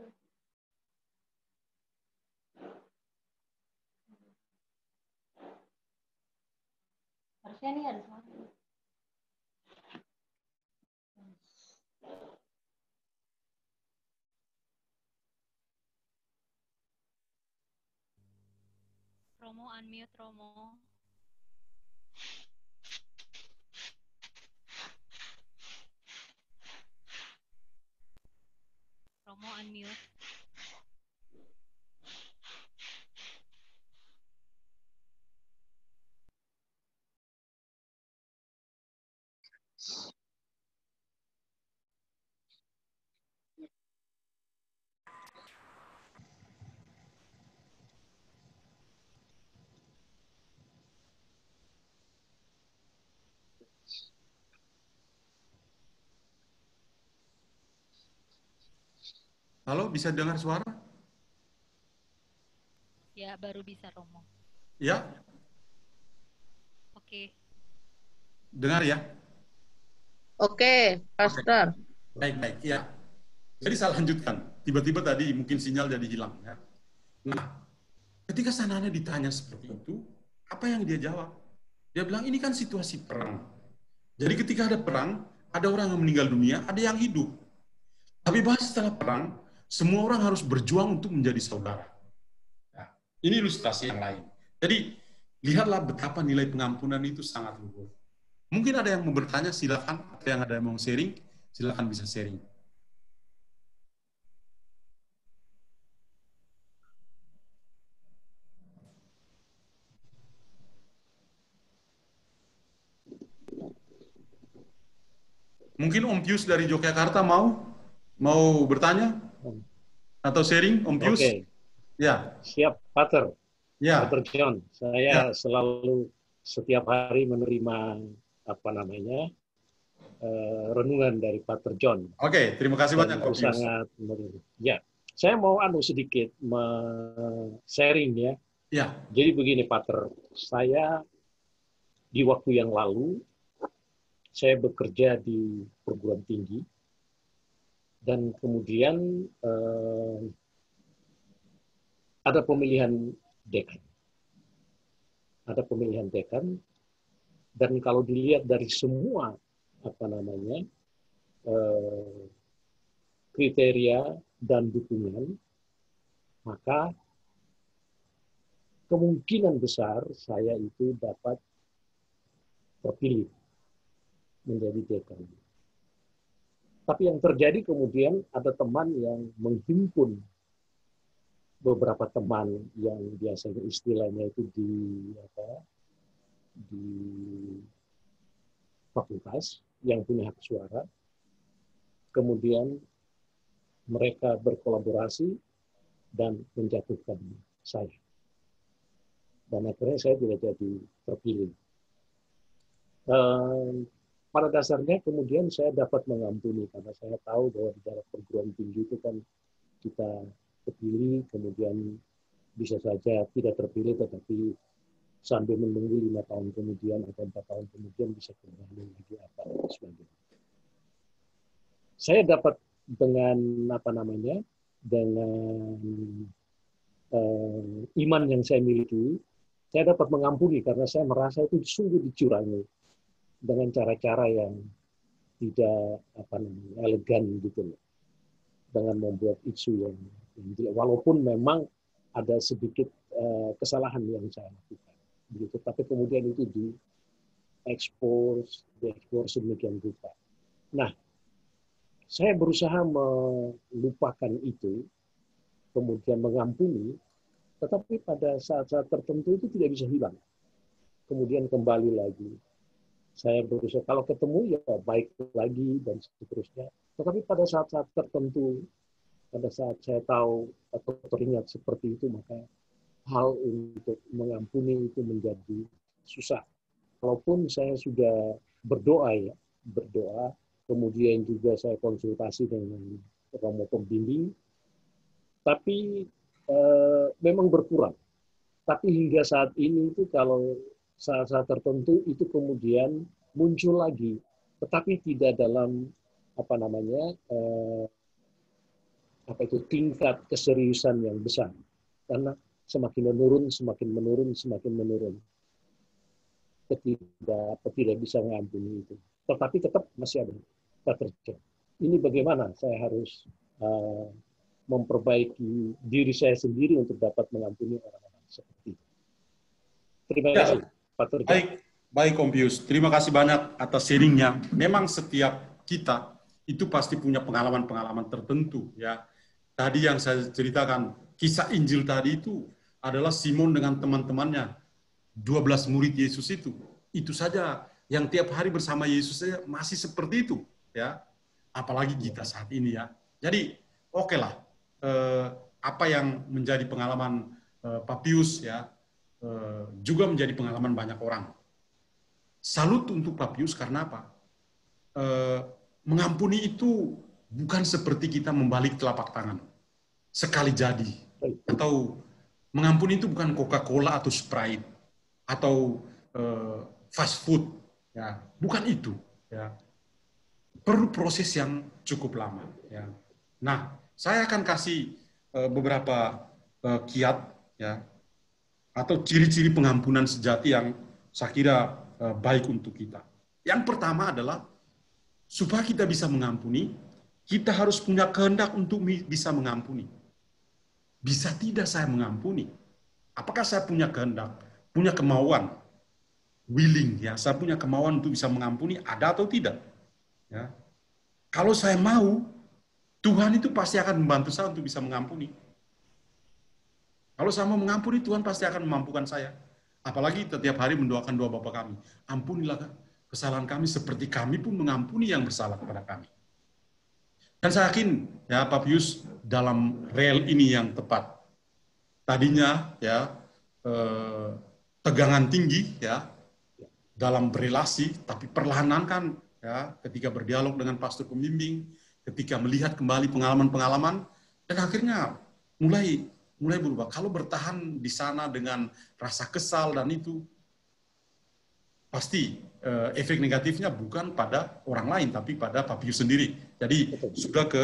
Harusnya nih ada suara. Romo unmute Romo. Romo unmute. Halo, bisa dengar suara? Ya, baru bisa Romo. Ya, Oke. dengar ya? Oke, Pastor. Baik, ya. Jadi saya lanjutkan. Tiba-tiba tadi mungkin sinyal jadi hilang. Ya. Nah, ketika Sanana ditanya seperti itu, apa yang dia jawab? Dia bilang, ini kan situasi perang. Jadi ketika ada perang, ada orang yang meninggal dunia, ada yang hidup. Tapi bahas setelah perang, semua orang harus berjuang untuk menjadi saudara. Ya, ini ilustrasi yang lain. Jadi, lihatlah betapa nilai pengampunan itu sangat luhur. Mungkin ada yang mau bertanya, silakan. Ada yang mau sharing, silakan bisa sharing. Mungkin Om Pius dari Yogyakarta mau bertanya atau sharing, Om Pius? Oke. Ya. Siap, Pater. Ya. Pater John, saya selalu setiap hari menerima renungan dari Pater John. Oke, terima kasih banyak, Om Pius. Sangat ya. Saya mau sedikit sharing ya. Ya. Jadi begini, Pater. Saya di waktu yang lalu saya bekerja di perguruan tinggi dan kemudian ada pemilihan dekan. Ada pemilihan dekan dan kalau dilihat dari semua kriteria dan dukungan, maka kemungkinan besar saya itu dapat terpilih menjadi dekan. Tapi yang terjadi kemudian ada teman yang menghimpun beberapa teman yang biasanya istilahnya itu di fakultas yang punya hak suara. Kemudian mereka berkolaborasi dan menjatuhkan saya. Dan akhirnya saya tidak jadi terpilih. Pada dasarnya kemudian saya dapat mengampuni karena saya tahu bahwa di dalam perguruan tinggi itu kan kita terpilih, kemudian bisa saja tidak terpilih, tetapi sambil menunggu 5 tahun kemudian atau 4 tahun kemudian bisa kembali lagi apa dan sebagainya. Saya dapat dengan iman yang saya miliki, saya dapat mengampuni karena saya merasa itu sungguh dicurangi dengan cara-cara yang tidak elegan gitu loh, dengan membuat isu yang walaupun memang ada sedikit kesalahan yang saya lakukan begitu, tapi kemudian itu diekspos sedemikian rupa. Nah, saya berusaha melupakan itu, kemudian mengampuni, tetapi pada saat-saat tertentu itu tidak bisa hilang, kemudian kembali lagi. Saya berusaha kalau ketemu ya baik lagi dan seterusnya. Tetapi pada saat-saat tertentu, pada saat saya tahu atau teringat seperti itu, maka hal untuk mengampuni itu menjadi susah. Walaupun saya sudah berdoa, kemudian juga saya konsultasi dengan romo pembimbing, tapi memang berkurang. Tapi hingga saat ini itu kalau saat-saat tertentu itu kemudian muncul lagi, tetapi tidak dalam tingkat keseriusan yang besar, karena semakin menurun, tidak bisa mengampuni itu. Tetapi tetap masih ada terjadi. Ini bagaimana saya harus memperbaiki diri saya sendiri untuk dapat mengampuni orang-orang seperti itu. Terima Ya, kasih, Pak Turja. baik Om Pius. Terima kasih banyak atas sharingnya. Memang setiap kita itu pasti punya pengalaman-pengalaman tertentu, ya. Tadi yang saya ceritakan, kisah Injil tadi itu adalah Simon dengan teman-temannya, 12 murid Yesus itu. Itu saja yang tiap hari bersama Yesus saja masih seperti itu, ya. Apalagi kita saat ini, ya. Jadi, oke lah. Apa yang menjadi pengalaman Pak Pius, ya, juga menjadi pengalaman banyak orang. Salut untuk Pak Pius karena apa? Mengampuni itu bukan seperti kita membalik telapak tangan sekali jadi, atau mengampuni itu bukan Coca-Cola atau Sprite atau fast food, ya, bukan itu, ya. Perlu proses yang cukup lama, ya. Nah, saya akan kasih beberapa kiat, ya, atau ciri-ciri pengampunan sejati yang saya kira baik untuk kita. Yang pertama adalah supaya kita bisa mengampuni, kita harus punya kehendak untuk bisa mengampuni. Bisa tidak saya mengampuni? Apakah saya punya kehendak, punya kemauan, willing, ya, saya punya kemauan untuk bisa mengampuni, ada atau tidak? Ya. Kalau saya mau, Tuhan itu pasti akan membantu saya untuk bisa mengampuni. Kalau saya mau mengampuni, Tuhan pasti akan memampukan saya. Apalagi setiap hari mendoakan doa Bapa kami. Ampunilah kesalahan kami seperti kami pun mengampuni yang bersalah kepada kami. Dan saya yakin, ya Pak Pius, dalam rel ini yang tepat. Tadinya, ya, tegangan tinggi, ya, dalam berelasi, tapi perlahan kan, ya, ketika berdialog dengan pastor pembimbing, ketika melihat kembali pengalaman-pengalaman, dan akhirnya mulai berubah. Kalau bertahan di sana dengan rasa kesal dan itu, pasti efek negatifnya bukan pada orang lain, tapi pada Pak Pius sendiri. Jadi sudah ke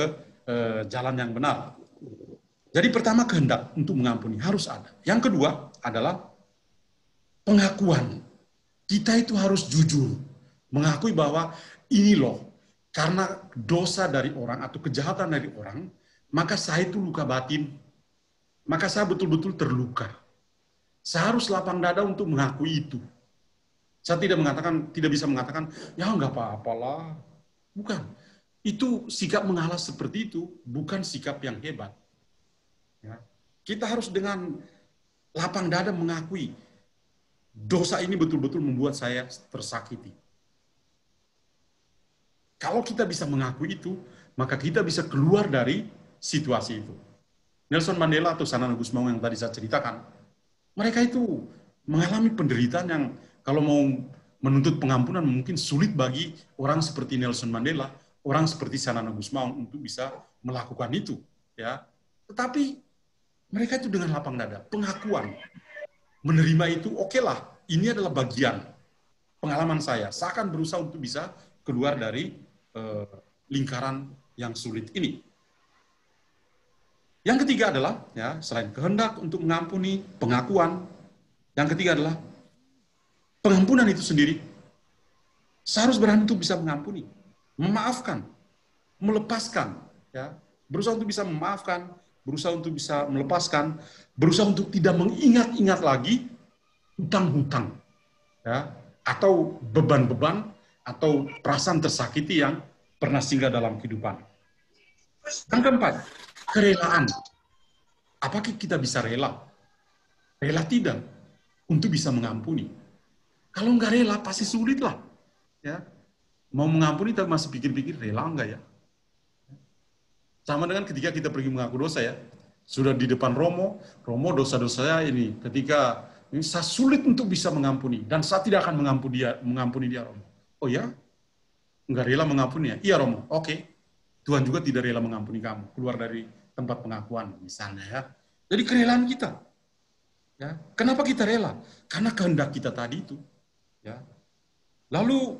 jalan yang benar. Jadi pertama, kehendak untuk mengampuni harus ada. Yang kedua adalah pengakuan. Kita itu harus jujur, mengakui bahwa ini loh, karena dosa dari orang atau kejahatan dari orang, maka saya itu luka batin, maka saya betul-betul terluka. Saya harus lapang dada untuk mengakui itu. Saya tidak bisa mengatakan, ya nggak apa-apalah. Bukan. Itu sikap mengalah seperti itu, bukan sikap yang hebat. Ya. Kita harus dengan lapang dada mengakui, dosa ini betul-betul membuat saya tersakiti. Kalau kita bisa mengakui itu, maka kita bisa keluar dari situasi itu. Nelson Mandela atau Sanana Gusmao yang tadi saya ceritakan, mereka itu mengalami penderitaan yang kalau mau menuntut pengampunan mungkin sulit bagi orang seperti Nelson Mandela, orang seperti Sanana Gusmao untuk bisa melakukan itu, ya. Tetapi mereka itu dengan lapang dada, pengakuan, menerima itu, oke lah, ini adalah bagian pengalaman saya. Saya akan berusaha untuk bisa keluar dari lingkaran yang sulit ini. Yang ketiga adalah, ya, selain kehendak untuk mengampuni, pengakuan, yang ketiga adalah pengampunan itu sendiri. Saya harus berani untuk bisa mengampuni, memaafkan, melepaskan, ya, berusaha untuk bisa memaafkan, berusaha untuk bisa melepaskan, berusaha untuk tidak mengingat-ingat lagi hutang-hutang, ya, atau beban-beban atau perasaan tersakiti yang pernah singgah dalam kehidupan. Yang keempat, kerelaan. Apakah kita bisa rela? Rela tidak untuk bisa mengampuni. Kalau nggak rela, pasti sulit lah. Ya. Mau mengampuni, tapi masih pikir-pikir, rela nggak ya? Sama dengan ketika kita pergi mengaku dosa, ya. Sudah di depan Romo dosa-dosa saya ini, ketika ini saya sulit untuk bisa mengampuni, dan saya tidak akan mengampuni dia, Romo. Oh ya? Nggak rela mengampuni ya? Iya, Romo. Oke. Tuhan juga tidak rela mengampuni kamu. Keluar dari tempat pengakuan, misalnya, ya. Jadi kerelaan kita. Ya. Kenapa kita rela? Karena kehendak kita tadi itu. Ya. Lalu,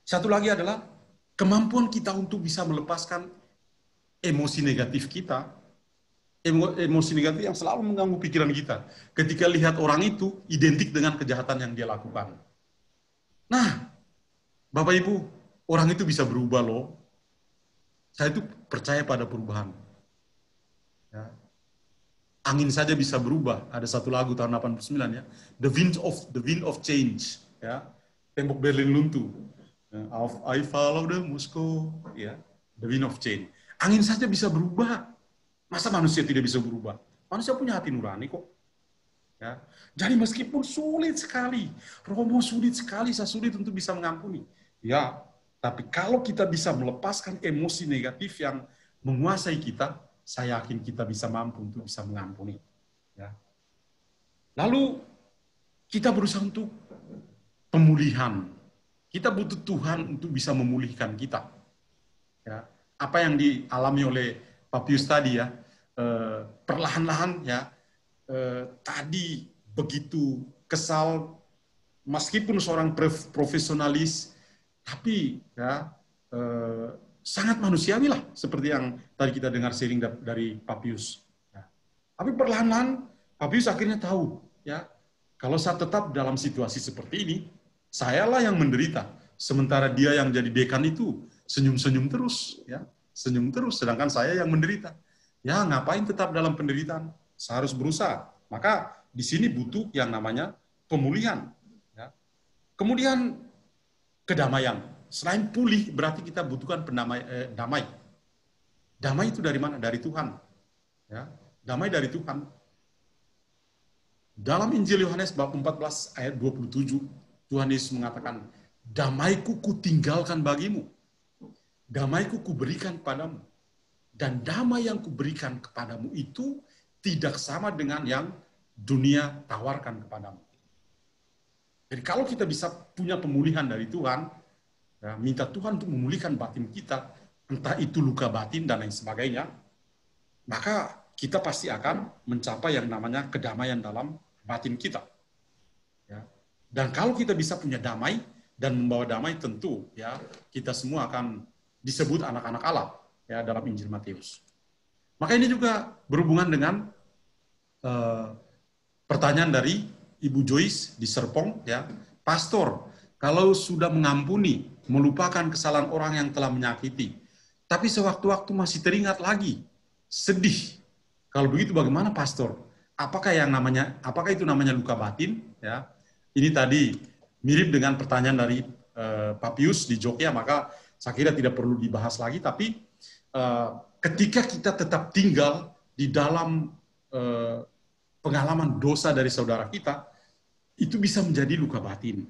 satu lagi adalah kemampuan kita untuk bisa melepaskan emosi negatif kita. Emosi negatif yang selalu mengganggu pikiran kita. Ketika lihat orang itu identik dengan kejahatan yang dia lakukan. Nah, Bapak Ibu, orang itu bisa berubah loh. Saya itu percaya pada perubahan. Ya. angin saja bisa berubah. Ada satu lagu tahun 89 ya, The Wind of Change ya. Tembok Berlin runtuh. I follow the Moscow ya. The Wind of Change. Angin saja bisa berubah. Masa manusia tidak bisa berubah? Manusia punya hati nurani kok. Ya. Jadi meskipun sulit sekali, Romo sulit sekali, saya sulit untuk bisa mengampuni. Ya, tapi kalau kita bisa melepaskan emosi negatif yang menguasai kita, saya yakin kita bisa mampu untuk bisa mengampuni. Ya. Lalu kita berusaha untuk pemulihan. Kita butuh Tuhan untuk bisa memulihkan kita. Ya. Apa yang dialami oleh Pak Pius tadi ya, perlahan-lahan ya, tadi begitu kesal, meskipun seorang profesionalis, tapi ya sangat manusiawi lah, seperti yang tadi kita dengar sharing dari Pak Pius. Ya. Tapi perlahan-lahan Pak Pius akhirnya tahu, ya, kalau saya tetap dalam situasi seperti ini, sayalah yang menderita, sementara dia yang jadi dekan itu senyum-senyum terus, ya, senyum terus, sedangkan saya yang menderita. Ya, ngapain tetap dalam penderitaan? Saya harus berusaha. Maka di sini butuh yang namanya pemulihan. Ya. Kemudian kedamaian. Selain pulih, berarti kita butuhkan damai. Damai itu dari mana? Dari Tuhan. Ya. Damai dari Tuhan. Dalam Injil Yohanes bab 14 ayat 27, Tuhan Yesus mengatakan, damaiku kutinggalkan bagimu. Damaiku kuberikan padamu. Dan damai yang kuberikan kepadamu itu tidak sama dengan yang dunia tawarkan kepadamu. Jadi kalau kita bisa punya pemulihan dari Tuhan, ya, minta Tuhan untuk memulihkan batin kita, entah itu luka batin dan lain sebagainya, maka kita pasti akan mencapai yang namanya kedamaian dalam batin kita. Ya. Dan kalau kita bisa punya damai dan membawa damai, tentu ya kita semua akan disebut anak-anak Allah ya dalam Injil Matius. Maka ini juga berhubungan dengan pertanyaan dari Ibu Joyce di Serpong, ya, Pastor, kalau sudah mengampuni, melupakan kesalahan orang yang telah menyakiti, tapi sewaktu-waktu masih teringat lagi, sedih. Kalau begitu bagaimana, Pastor? Apakah itu namanya luka batin? Ya, ini tadi mirip dengan pertanyaan dari Pak Pius di Jogja, maka saya kira tidak perlu dibahas lagi. Tapi ketika kita tetap tinggal di dalam pengalaman dosa dari saudara kita, itu bisa menjadi luka batin.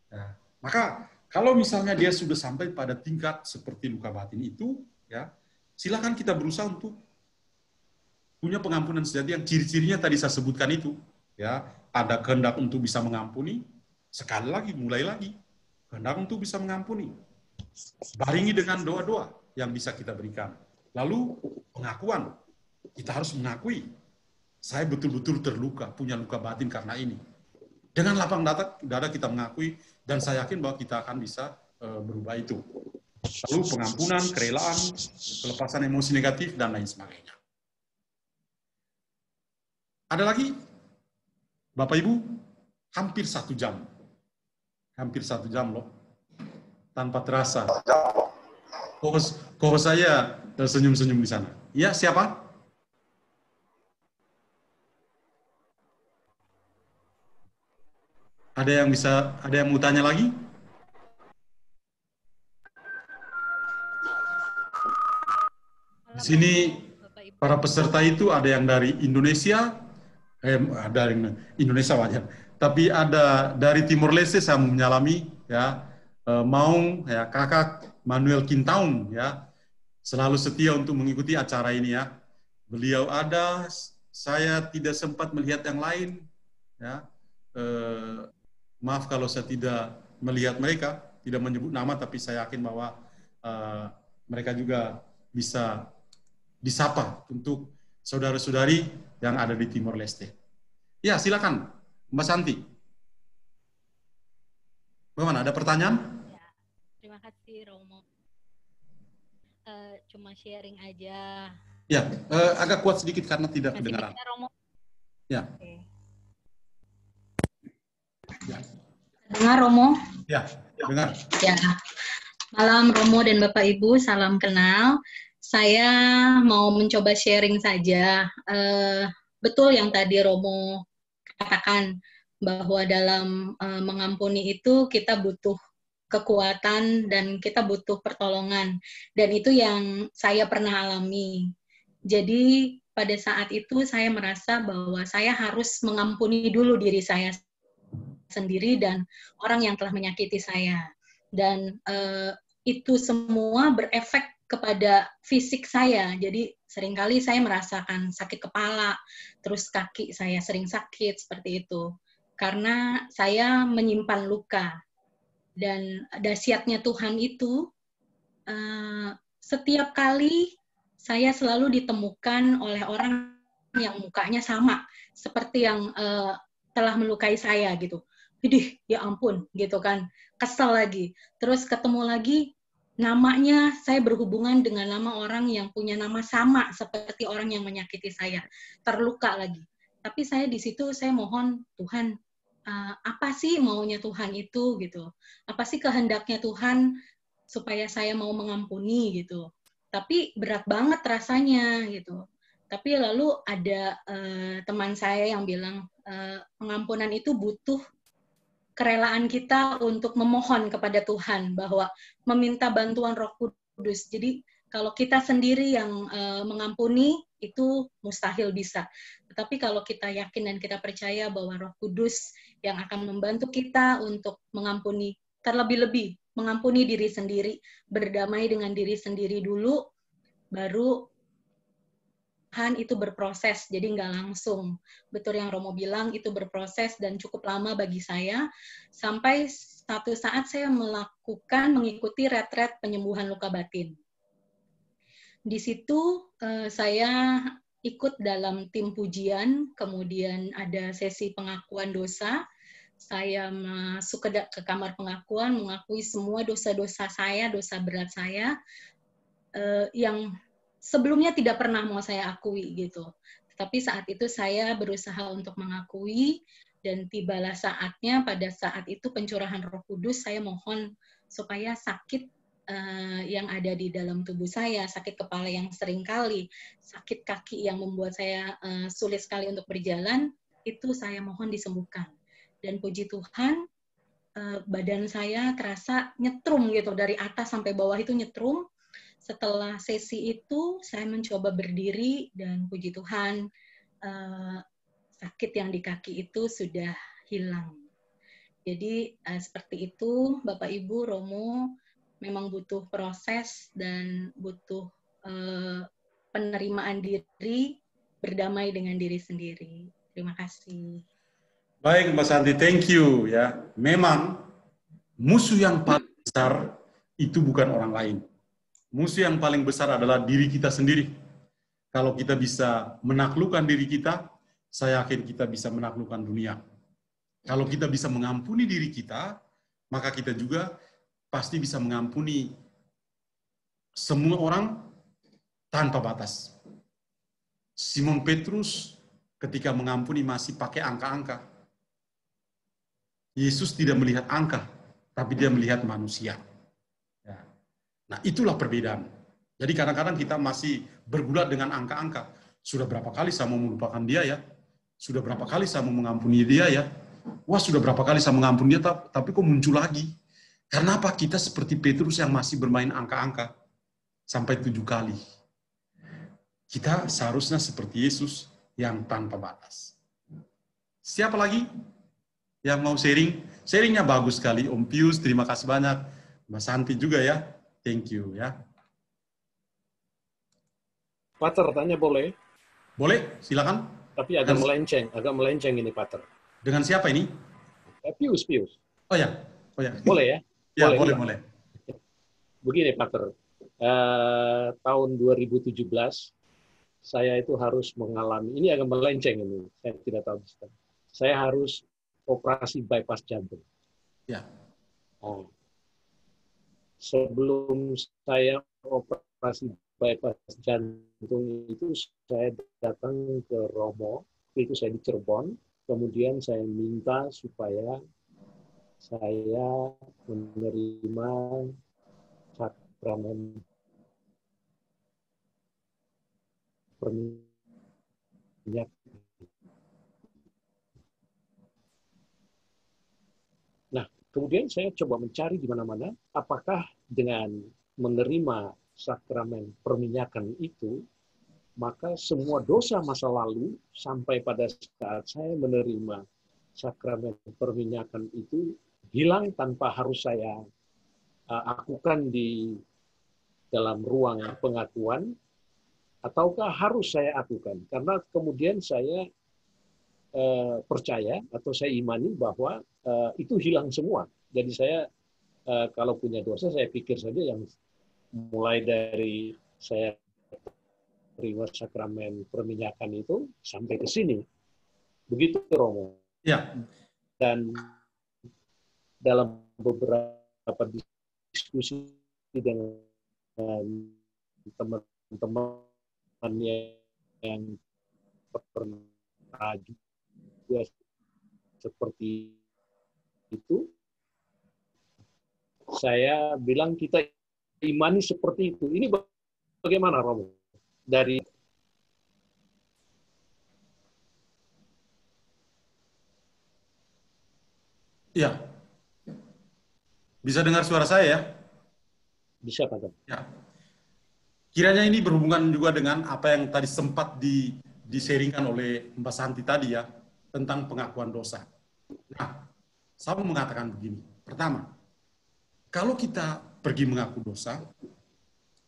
Ya. Maka kalau misalnya dia sudah sampai pada tingkat seperti luka batin itu, ya, silakan kita berusaha untuk punya pengampunan sejati yang ciri-cirinya tadi saya sebutkan itu. Ya, ada kehendak untuk bisa mengampuni, sekali lagi, mulai lagi, kehendak untuk bisa mengampuni. Baringi dengan doa-doa yang bisa kita berikan. Lalu pengakuan, kita harus mengakui, saya betul-betul terluka, punya luka batin karena ini. Dengan lapang dada kita mengakui, dan saya yakin bahwa kita akan bisa berubah itu. Lalu pengampunan, kerelaan, pelepasan emosi negatif, dan lain sebagainya. Ada lagi? Bapak Ibu, hampir 1 jam. Hampir 1 jam loh. Tanpa terasa. Kok saya senyum-senyum di sana. Ya, siapa? Ada yang mau tanya lagi? Di sini para peserta itu ada yang dari Indonesia, ada yang Indonesia wajar, tapi ada dari Timor Leste, saya menyalami ya, Maung ya, Kakak Manuel Kintaun ya, selalu setia untuk mengikuti acara ini ya. Beliau ada, saya tidak sempat melihat yang lain ya. Maaf kalau saya tidak melihat mereka, tidak menyebut nama, tapi saya yakin bahwa mereka juga bisa disapa untuk saudara-saudari yang ada di Timor Leste. Ya, silakan, Mbak Santi. Bagaimana, ada pertanyaan? Ya, terima kasih, Romo. Cuma sharing aja. Ya, agak kuat sedikit karena tidak kedengaran. Romo. Ya. Okay. Ya. Dengar, Romo? Ya, dengar. Ya. Malam, Romo dan Bapak Ibu, salam kenal. Saya mau mencoba sharing saja. Betul yang tadi Romo katakan bahwa dalam mengampuni itu kita butuh kekuatan dan kita butuh pertolongan. Dan itu yang saya pernah alami. Jadi pada saat itu saya merasa bahwa saya harus mengampuni dulu diri saya sendiri dan orang yang telah menyakiti saya. Dan itu semua berefek kepada fisik saya. Jadi seringkali saya merasakan sakit kepala, terus kaki saya sering sakit seperti itu. Karena saya menyimpan luka. Dan dahsyatnya Tuhan itu, setiap kali saya selalu ditemukan oleh orang yang mukanya sama, seperti yang telah melukai saya gitu. Idih, ya ampun, gitu kan. Kesel lagi. Terus ketemu lagi, namanya saya berhubungan dengan nama orang yang punya nama sama seperti orang yang menyakiti saya. Terluka lagi. Tapi saya di situ saya mohon, Tuhan, apa sih maunya Tuhan itu gitu? Apa sih kehendaknya Tuhan supaya saya mau mengampuni gitu? Tapi berat banget rasanya gitu. Tapi lalu ada teman saya yang bilang pengampunan itu butuh kerelaan kita untuk memohon kepada Tuhan bahwa meminta bantuan Roh Kudus. Jadi kalau kita sendiri yang mengampuni itu mustahil bisa. Tetapi kalau kita yakin dan kita percaya bahwa Roh Kudus yang akan membantu kita untuk mengampuni, terlebih-lebih mengampuni diri sendiri, berdamai dengan diri sendiri dulu, baru Tuhan itu berproses, jadi nggak langsung. Betul yang Romo bilang, itu berproses dan cukup lama bagi saya, sampai satu saat saya mengikuti retret penyembuhan luka batin. Di situ saya ikut dalam tim pujian, kemudian ada sesi pengakuan dosa. Saya masuk ke kamar pengakuan, mengakui semua dosa-dosa saya, dosa berat saya, yang sebelumnya tidak pernah mau saya akui gitu. Tapi saat itu saya berusaha untuk mengakui, dan tibalah saatnya pada saat itu pencurahan Roh Kudus, saya mohon supaya sakit yang ada di dalam tubuh saya, sakit kepala yang sering kali, sakit kaki yang membuat saya sulit sekali untuk berjalan, itu saya mohon disembuhkan. Dan puji Tuhan, badan saya terasa nyetrum gitu, dari atas sampai bawah itu nyetrum. Setelah sesi itu, saya mencoba berdiri dan puji Tuhan, sakit yang di kaki itu sudah hilang. Jadi seperti itu, Bapak Ibu, Romo, memang butuh proses dan butuh penerimaan diri, berdamai dengan diri sendiri. Terima kasih. Baik, Mbak Santi, thank you ya. Memang musuh yang paling besar itu bukan orang lain. Musuh yang paling besar adalah diri kita sendiri. Kalau kita bisa menaklukkan diri kita, saya yakin kita bisa menaklukkan dunia. Kalau kita bisa mengampuni diri kita, maka kita juga pasti bisa mengampuni semua orang tanpa batas. Simon Petrus ketika mengampuni masih pakai angka-angka. Yesus tidak melihat angka, tapi dia melihat manusia. Ya. Nah, itulah perbedaan. Jadi kadang-kadang kita masih bergulat dengan angka-angka. Sudah berapa kali saya mau melupakan dia ya? Sudah berapa kali saya mau mengampuni dia ya? Wah, sudah berapa kali saya mengampuni dia, tapi kok muncul lagi? Karena apa? Kita seperti Petrus yang masih bermain angka-angka sampai 7 kali. Kita seharusnya seperti Yesus yang tanpa batas. Siapa lagi yang mau sharing? Sharingnya bagus sekali. Om Pius, terima kasih banyak. Mbak Santi juga ya. Thank you ya. Pater, tanya boleh? Boleh, silakan. Tapi agak melenceng ini, Pater. Dengan siapa ini? Pius. Oh ya. Boleh ya? Ya, boleh. Begini, Pater. Tahun 2017, saya itu harus mengalami, ini agak melenceng ini, saya tidak tahu. Saya harus operasi bypass jantung. Ya. Oh. Sebelum saya operasi bypass jantung itu, saya datang ke Romo, itu saya di Cirebon, kemudian saya minta supaya saya menerima sakramen perminyakan. Nah, kemudian saya coba mencari di mana-mana, apakah dengan menerima sakramen perminyakan itu, maka semua dosa masa lalu sampai pada saat saya menerima sakramen perminyakan itu hilang tanpa harus saya akukan di dalam ruang pengakuan, ataukah harus saya akukan? Karena kemudian saya percaya atau saya imani bahwa itu hilang semua. Jadi saya kalau punya dosa, saya pikir saja yang mulai dari saya terima sakramen perminyakan itu sampai ke sini. Begitu, Romo. Ya. Dan dalam beberapa diskusi dengan teman-teman yang pernah juga seperti itu, saya bilang kita imani seperti itu. Ini bagaimana, Romo? Dari Ya. Bisa dengar suara saya ya? Bisa, Pak. Ya. Kiranya ini berhubungan juga dengan apa yang tadi sempat diseringkan oleh Mbak Santi tadi ya, tentang pengakuan dosa. Nah, saya mau mengatakan begini. Pertama, kalau kita pergi mengaku dosa,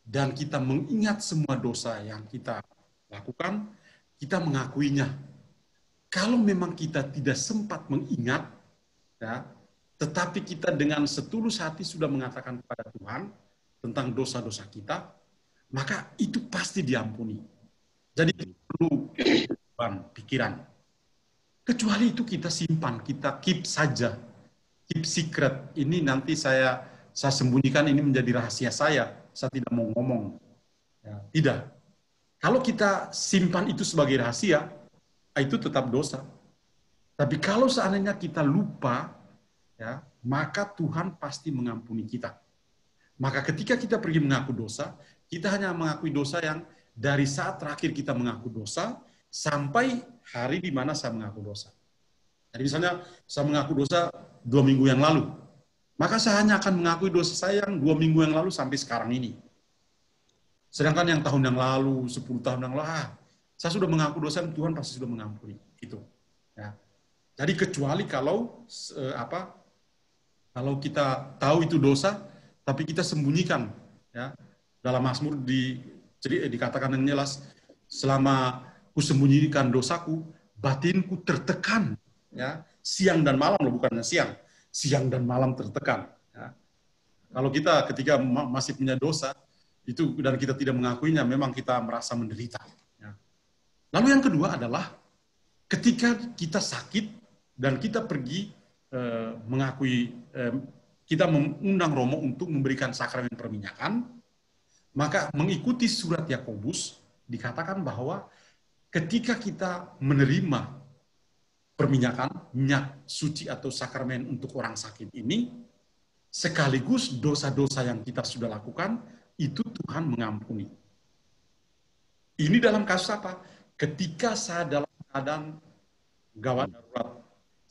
dan kita mengingat semua dosa yang kita lakukan, kita mengakuinya. Kalau memang kita tidak sempat mengingat, ya, tetapi kita dengan setulus hati sudah mengatakan kepada Tuhan tentang dosa-dosa kita, maka itu pasti diampuni. Jadi perlu pikiran. Kecuali itu kita simpan, kita keep saja, keep secret. Ini nanti saya sembunyikan, ini menjadi rahasia saya tidak mau ngomong. Ya, tidak. Kalau kita simpan itu sebagai rahasia, itu tetap dosa. Tapi kalau seandainya kita lupa, ya, maka Tuhan pasti mengampuni kita. Maka ketika kita pergi mengaku dosa, kita hanya mengakui dosa yang dari saat terakhir kita mengaku dosa, sampai hari di mana saya mengaku dosa. Jadi misalnya, saya mengaku dosa 2 minggu yang lalu, maka saya hanya akan mengakui dosa saya yang 2 minggu yang lalu sampai sekarang ini. Sedangkan yang tahun yang lalu, 10 tahun yang lalu, saya sudah mengaku dosa, dan Tuhan pasti sudah mengampuni. Itu. Ya. Jadi kecuali kalau kalau kita tahu itu dosa, tapi kita sembunyikan. Ya. Dalam Mazmur dikatakan yang jelas, selama ku sembunyikan dosaku, batinku tertekan. Ya. Siang dan malam, loh, bukan siang. Siang dan malam tertekan. Ya. Kalau kita ketika masih punya dosa, itu dan kita tidak mengakuinya, memang kita merasa menderita. Ya. Lalu yang kedua adalah, ketika kita sakit, dan kita pergi kita mengundang Romo untuk memberikan sakramen perminyakan, maka mengikuti surat Yakobus, dikatakan bahwa ketika kita menerima perminyakan, minyak suci atau sakramen untuk orang sakit ini, sekaligus dosa-dosa yang kita sudah lakukan, itu Tuhan mengampuni. Ini dalam kasus apa? Ketika saya dalam keadaan gawat darurat,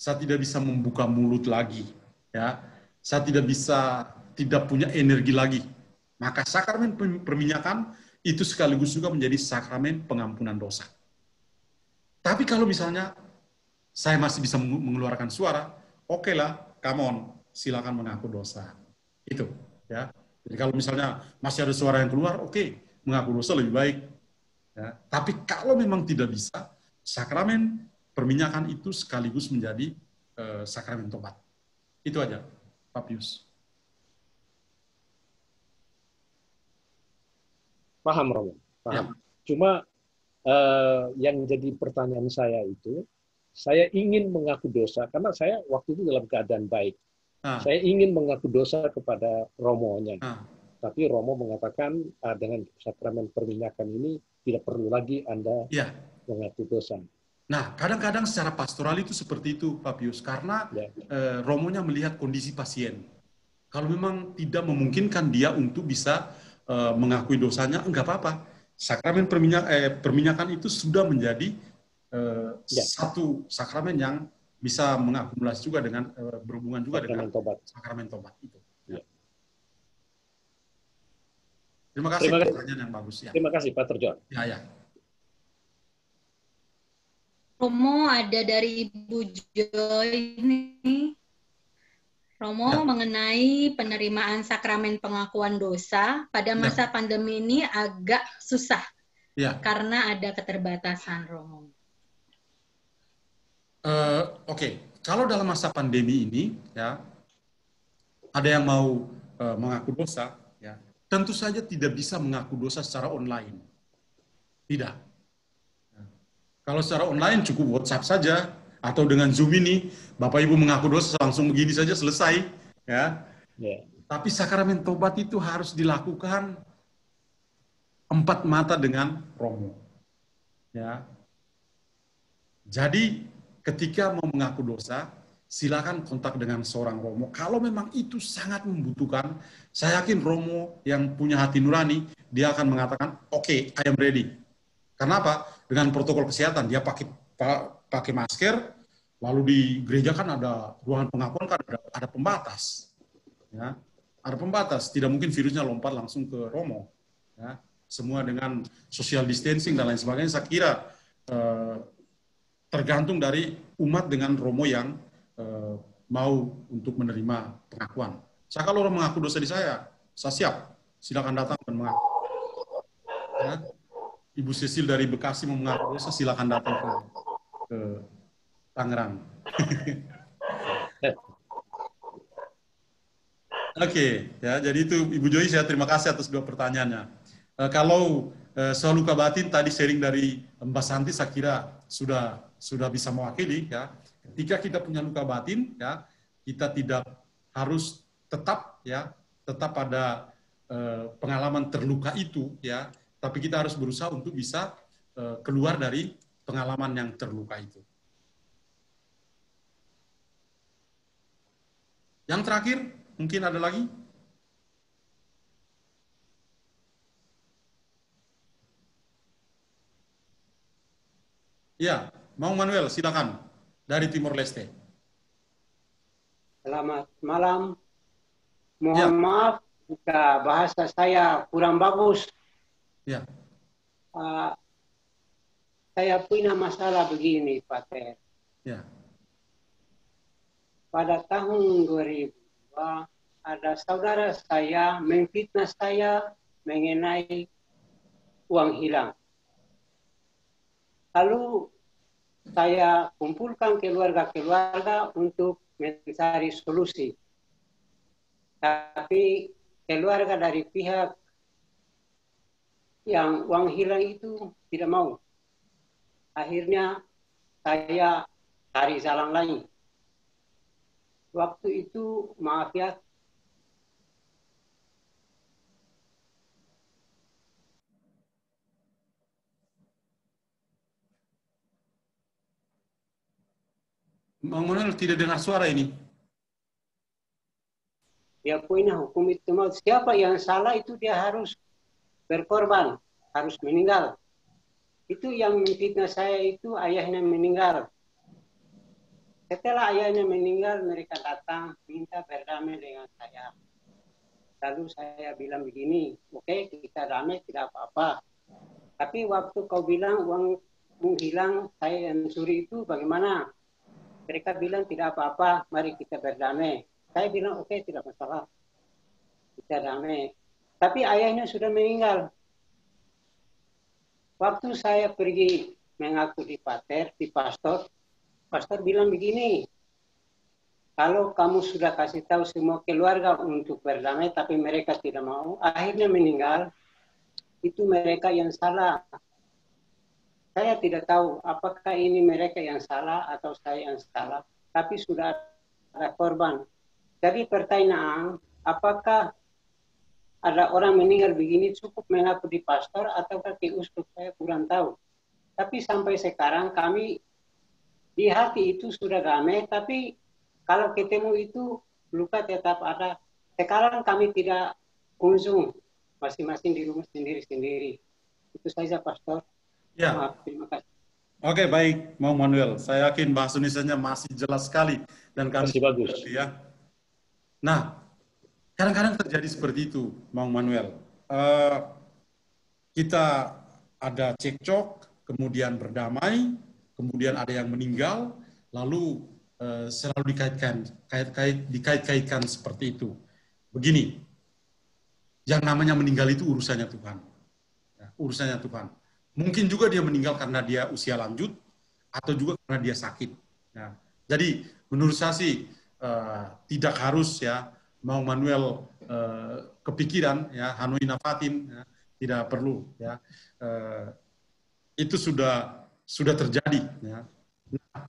saya tidak bisa membuka mulut lagi, ya, saya tidak punya energi lagi, maka sakramen perminyakan itu sekaligus juga menjadi sakramen pengampunan dosa. Tapi kalau misalnya saya masih bisa mengeluarkan suara, oke lah, come on, silakan mengaku dosa. Itu, ya. Jadi kalau misalnya masih ada suara yang keluar, oke, mengaku dosa lebih baik. Ya. Tapi kalau memang tidak bisa, sakramen perminyakan itu sekaligus menjadi sakramen tobat. Itu aja, Pak Pius. Paham, Romo. Paham. Ya. Cuma yang jadi pertanyaan saya itu, saya ingin mengaku dosa, karena saya waktu itu dalam keadaan baik. Saya ingin mengaku dosa kepada Romonya. Tapi Romo mengatakan dengan sakramen perminyakan ini tidak perlu lagi Anda mengaku dosa. Nah, kadang-kadang secara pastoral itu seperti itu, Pak Pius, karena Romonya melihat kondisi pasien. Kalau memang tidak memungkinkan dia untuk bisa mengakui dosanya, enggak apa-apa. sakramen perminyakan itu sudah menjadi satu sakramen yang bisa mengakumulasi juga dengan berhubungan juga dengan sakramen tobat itu. Ya. Terima kasih pertanyaan yang bagus ya. Terima kasih Pak Terjon. Ya. Romo ada dari Ibu Joy ini. Romo mengenai penerimaan sakramen pengakuan dosa pada masa pandemi ini agak susah karena ada keterbatasan, Romo. Oke. Kalau dalam masa pandemi ini ya ada yang mau mengaku dosa, ya tentu saja tidak bisa mengaku dosa secara online. Tidak. Kalau secara online cukup WhatsApp saja atau dengan Zoom ini Bapak Ibu mengaku dosa langsung begini saja selesai, ya. Tapi sakramen tobat itu harus dilakukan empat mata dengan Romo, ya. Jadi ketika mau mengaku dosa, silakan kontak dengan seorang Romo. Kalau memang itu sangat membutuhkan, saya yakin Romo yang punya hati nurani, dia akan mengatakan, oke, I am ready. Karena apa? Dengan protokol kesehatan, dia pakai masker. Lalu di gereja kan ada ruangan pengakuan kan ada pembatas, ya, ada pembatas. Tidak mungkin virusnya lompat langsung ke Romo, ya. Semua dengan social distancing dan lain sebagainya. Saya kira tergantung dari umat dengan Romo yang mau untuk menerima pengakuan. Saya kalau orang mengaku dosa di saya siap. Silakan datang dan mengaku. Ya. Ibu Cecil dari Bekasi mau mengaku dosa, silakan datang ke Tangerang. Oke, ya. Jadi itu Ibu Joy, saya terima kasih atas dua pertanyaannya. Kalau soal luka batin tadi sharing dari Mbak Santi, saya kira sudah bisa mewakili. Ya, ketika kita punya luka batin, ya kita tidak harus tetap pada pengalaman terluka itu, ya. Tapi kita harus berusaha untuk bisa keluar dari pengalaman yang terluka itu. Yang terakhir, mungkin ada lagi? Ya, Mang Manuel, silakan. Dari Timor Leste. Selamat malam. Mohon maaf jika bahasa saya kurang bagus. Ya. Saya punya masalah begini, Pak Ter. Ya. Pada tahun 2002 ada saudara saya memfitnah saya mengenai uang hilang. Lalu saya kumpulkan keluarga-keluarga untuk mencari solusi. Tapi keluarga dari pihak yang uang hilang itu tidak mau. Akhirnya saya cari jalan lain. Waktu itu, maaf ya, Mang Manuel tidak dengar suara ini. dia punya hukum itu mau. Siapa yang salah itu dia harus berkorban, harus meninggal. Itu yang memfitnah saya itu ayahnya meninggal. Setelah ayahnya meninggal, mereka datang minta berdamai dengan saya. Lalu saya bilang begini, oke, kita damai, tidak apa-apa. Tapi waktu kau bilang uang menghilang, saya yang curi itu bagaimana? Mereka bilang tidak apa-apa, mari kita berdamai. Saya bilang oke, tidak masalah. Kita damai. Tapi ayahnya sudah meninggal. Waktu saya pergi mengaku di pater, di pastor bilang begini, kalau kamu sudah kasih tahu semua keluarga untuk berdamai, tapi mereka tidak mau, akhirnya meninggal, itu mereka yang salah. Saya tidak tahu apakah ini mereka yang salah atau saya yang salah, tapi sudah ada korban. Jadi pertanyaan, apakah ada orang meninggal begini cukup mengaku di pastor ataukah ke uskup, saya kurang tahu. Tapi sampai sekarang kami di hati itu sudah damai, tapi kalau ketemu itu luka tetap ada. Sekarang kami tidak kunjung masing-masing di rumah sendiri-sendiri. Itu saja, Pastor. Ya. Maaf, terima kasih. Oke, baik, Mang Manuel. Saya yakin bahasa Indonesianya masih jelas sekali dan kami masih bagus. Ya. Nah, kadang-kadang terjadi seperti itu, Mang Manuel. Kita ada cekcok, kemudian berdamai, kemudian ada yang meninggal, lalu selalu dikait-kaitkan seperti itu. Begini, yang namanya meninggal itu urusannya Tuhan. Ya, urusannya Tuhan. Mungkin juga dia meninggal karena dia usia lanjut, atau juga karena dia sakit. Ya. Jadi menurut saya sih tidak harus ya Mang Manuel kepikiran ya Hanoi Nafatin, ya, tidak perlu ya. Itu sudah terjadi ya. Nah,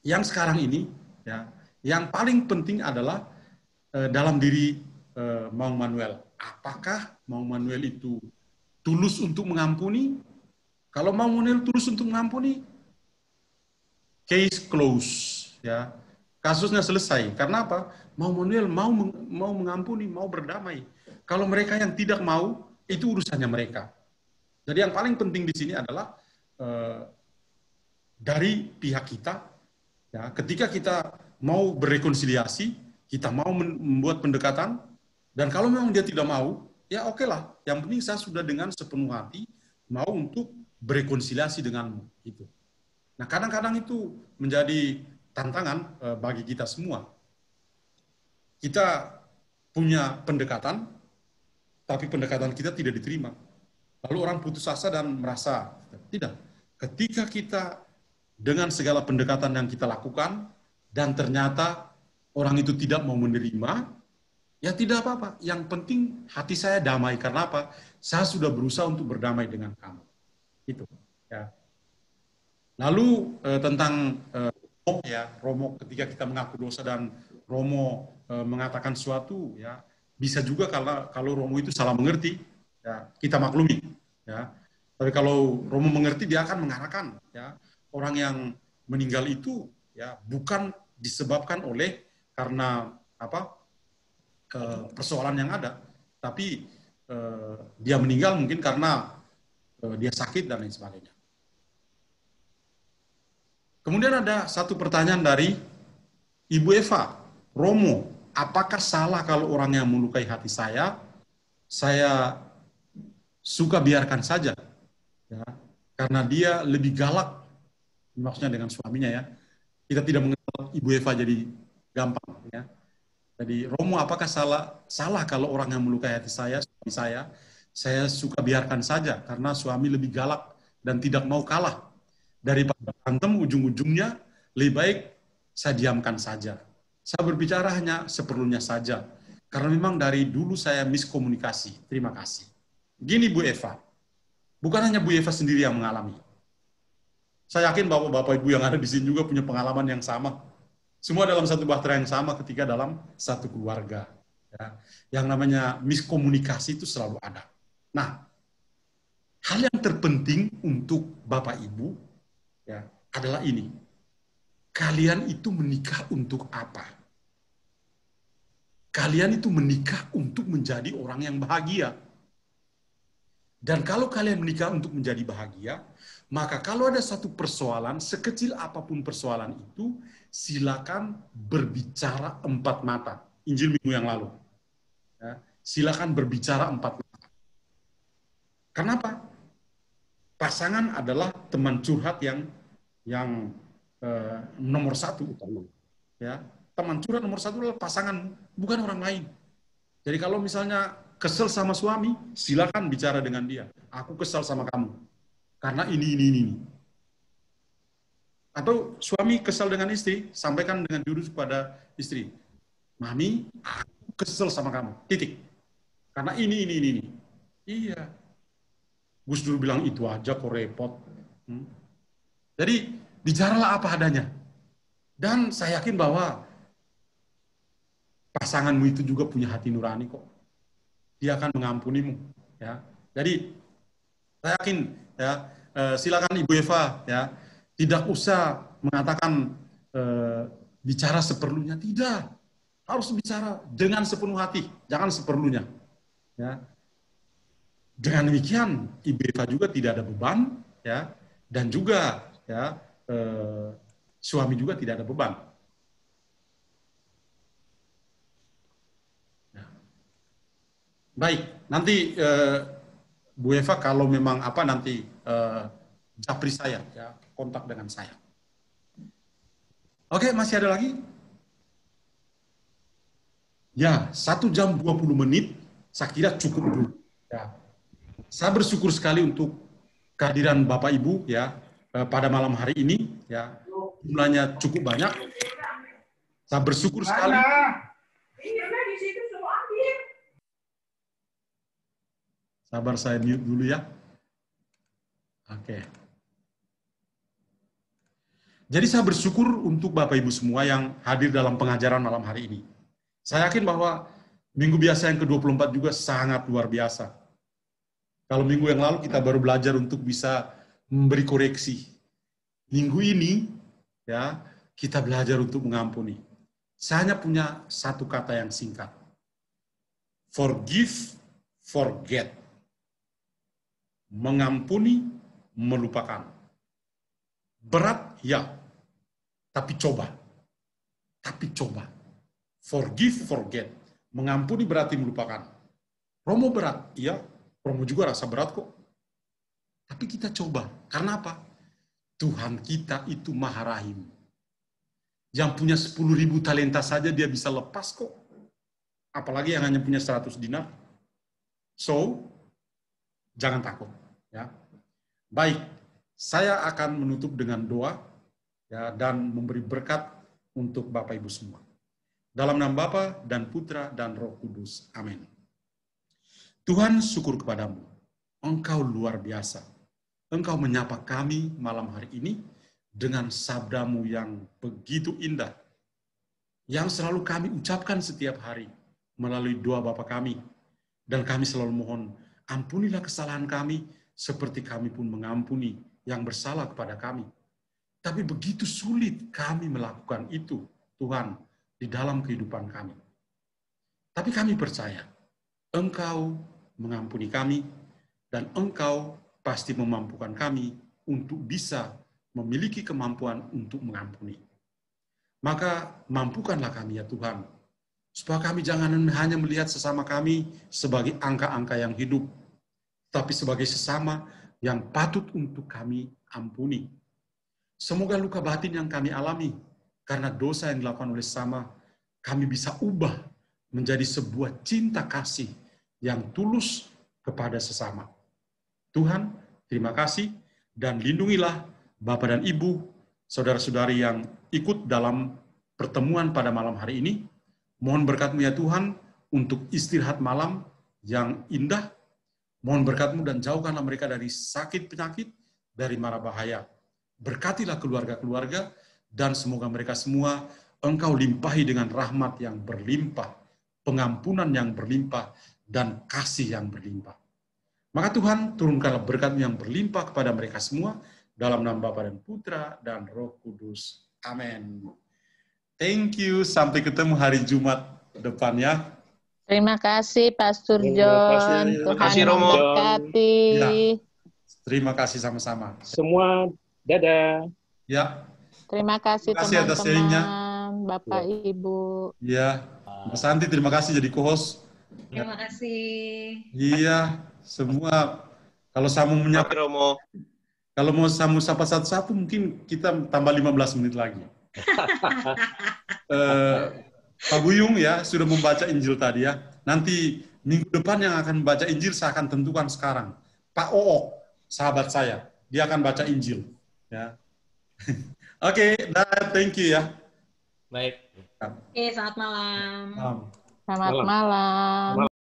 yang sekarang ini ya, yang paling penting adalah dalam diri Mang Manuel. Apakah Mang Manuel itu tulus untuk mengampuni? Kalau Mang Manuel tulus untuk mengampuni, case close ya. Kasusnya selesai. Karena apa? Mang Manuel mau mengampuni, mau berdamai. Kalau mereka yang tidak mau, itu urusannya mereka. Jadi yang paling penting di sini adalah dari pihak kita, ya, ketika kita mau berrekonsiliasi, kita mau membuat pendekatan, dan kalau memang dia tidak mau, ya oke lah. Yang penting saya sudah dengan sepenuh hati mau untuk berrekonsiliasi denganmu. Gitu. Nah kadang-kadang itu menjadi tantangan bagi kita semua. Kita punya pendekatan, tapi pendekatan kita tidak diterima. Lalu orang putus asa dan merasa, tidak. Ketika kita dengan segala pendekatan yang kita lakukan, dan ternyata orang itu tidak mau menerima, ya tidak apa-apa. Yang penting hati saya damai. Karena apa? Saya sudah berusaha untuk berdamai dengan kamu. Itu. Ya. Lalu tentang Romo ketika kita mengaku dosa dan Romo mengatakan sesuatu, ya bisa juga kalau Romo itu salah mengerti, ya kita maklumi, ya. Tapi kalau Romo mengerti, dia akan mengarahkan, ya orang yang meninggal itu, ya bukan disebabkan karena persoalan yang ada, tapi dia meninggal mungkin karena dia sakit dan lain sebagainya. Kemudian ada satu pertanyaan dari Ibu Eva, Romo, apakah salah kalau orang yang melukai hati saya suka biarkan saja, ya, karena dia lebih galak, maksudnya dengan suaminya ya. Kita tidak mengenal Ibu Eva jadi gampang, ya. Jadi Romo, apakah salah kalau orang yang melukai hati suami saya suka biarkan saja karena suami lebih galak dan tidak mau kalah. Daripada berantem ujung-ujungnya, lebih baik saya diamkan saja. Saya berbicara hanya seperlunya saja. Karena memang dari dulu saya miskomunikasi. Terima kasih. Gini Bu Eva, bukan hanya Bu Eva sendiri yang mengalami. Saya yakin bahwa Bapak Ibu yang ada di sini juga punya pengalaman yang sama. Semua dalam satu bahtera yang sama ketika dalam satu keluarga. Ya. Yang namanya miskomunikasi itu selalu ada. Nah, hal yang terpenting untuk Bapak Ibu, ya, adalah ini. Kalian itu menikah untuk apa? Kalian itu menikah untuk menjadi orang yang bahagia. Dan kalau kalian menikah untuk menjadi bahagia, maka kalau ada satu persoalan, sekecil apapun persoalan itu, silakan berbicara 4 mata. Injil minggu yang lalu. Ya, silakan berbicara 4 mata. Kenapa? Pasangan adalah teman curhat yang nomor 1. Ya, teman curhat nomor 1 adalah pasangan, bukan orang lain. Jadi kalau misalnya kesel sama suami, silakan bicara dengan dia. Aku kesel sama kamu karena ini. Atau suami kesel dengan istri, sampaikan dengan jurus kepada istri. Mami, aku kesel sama kamu. Titik. Karena ini. Iya. Gus Dur bilang itu aja kok repot. Jadi bicaralah apa adanya. Dan saya yakin bahwa pasanganmu itu juga punya hati nurani kok. Dia akan mengampunimu. Ya. Jadi saya yakin, ya, silakan Ibu Eva, ya, tidak usah mengatakan bicara seperlunya. Tidak, harus bicara dengan sepenuh hati, jangan seperlunya. Ya. Dengan demikian, Ibu Eva juga tidak ada beban, ya, dan juga ya suami juga tidak ada beban. Ya. Baik, nanti Bu Eva kalau memang nanti japri saya, ya, kontak dengan saya. Oke, masih ada lagi? Ya, 1 jam 20 menit, saya kira cukup dulu. Ya. Saya bersyukur sekali untuk kehadiran Bapak Ibu ya pada malam hari ini ya, jumlahnya cukup banyak. Saya bersyukur sekali. Sabar, saya mute dulu ya. Oke. Jadi saya bersyukur untuk Bapak Ibu semua yang hadir dalam pengajaran malam hari ini. Saya yakin bahwa minggu biasa yang ke-24 juga sangat luar biasa. Kalau minggu yang lalu kita baru belajar untuk bisa memberi koreksi. Minggu ini ya kita belajar untuk mengampuni. Saya hanya punya satu kata yang singkat. Forgive, forget. Mengampuni, melupakan. Berat ya, tapi coba. Tapi coba. Forgive, forget. Mengampuni berarti melupakan. Romo berat, iya. Romo juga rasa berat kok. Tapi kita coba. Karena apa? Tuhan kita itu Maha Rahim. Yang punya 10.000 talenta saja dia bisa lepas kok. Apalagi yang hanya punya 100 dinar. So, jangan takut. Ya. Baik, saya akan menutup dengan doa ya, dan memberi berkat untuk Bapak Ibu semua. Dalam nama Bapa dan Putra dan Roh Kudus. Amin. Tuhan, syukur kepadamu. Engkau luar biasa. Engkau menyapa kami malam hari ini dengan sabdamu yang begitu indah. Yang selalu kami ucapkan setiap hari melalui doa Bapa kami. Dan kami selalu mohon, ampunilah kesalahan kami seperti kami pun mengampuni yang bersalah kepada kami. Tapi begitu sulit kami melakukan itu, Tuhan, di dalam kehidupan kami. Tapi kami percaya, Engkau mengampuni kami, dan Engkau pasti memampukan kami untuk bisa memiliki kemampuan untuk mengampuni. Maka mampukanlah kami ya Tuhan, supaya kami jangan hanya melihat sesama kami sebagai angka-angka yang hidup, tapi sebagai sesama yang patut untuk kami ampuni. Semoga luka batin yang kami alami karena dosa yang dilakukan oleh sesama, kami bisa ubah menjadi sebuah cinta kasih yang tulus kepada sesama. Tuhan, terima kasih dan lindungilah Bapak dan Ibu, saudara-saudari yang ikut dalam pertemuan pada malam hari ini. Mohon berkat-Mu ya Tuhan untuk istirahat malam yang indah. Mohon berkat-Mu dan jauhkanlah mereka dari sakit penyakit, dari mara bahaya. Berkatilah keluarga-keluarga dan semoga mereka semua Engkau limpahi dengan rahmat yang berlimpah, pengampunan yang berlimpah, dan kasih yang berlimpah. Maka Tuhan, turunkanlah berkat-Mu yang berlimpah kepada mereka semua, dalam nama Bapa dan Putra dan Roh Kudus. Amin. Thank you, sampai ketemu hari Jumat depan ya. Terima kasih Pastor John. Terima Tuhan kasih, Romo. memberkati. Ya. Terima kasih sama-sama. Semua, dadah. Ya. Terima kasih Terima kasih atas teman-teman, sharingnya. Bapak Ibu. Ya. Mas Santi, terima kasih jadi co-host. Terima kasih. Iya, semua kalau saya mau menyapa, Romo. kalau mau saya sapa satu-satu mungkin kita tambah 15 menit lagi. Pak Buyung ya sudah membaca Injil tadi ya. Nanti minggu depan yang akan membaca Injil saya akan tentukan sekarang. Pak Ook, sahabat saya, dia akan baca Injil. Ya. Oke, thank you ya. Baik. Oke, selamat malam. Selamat malam.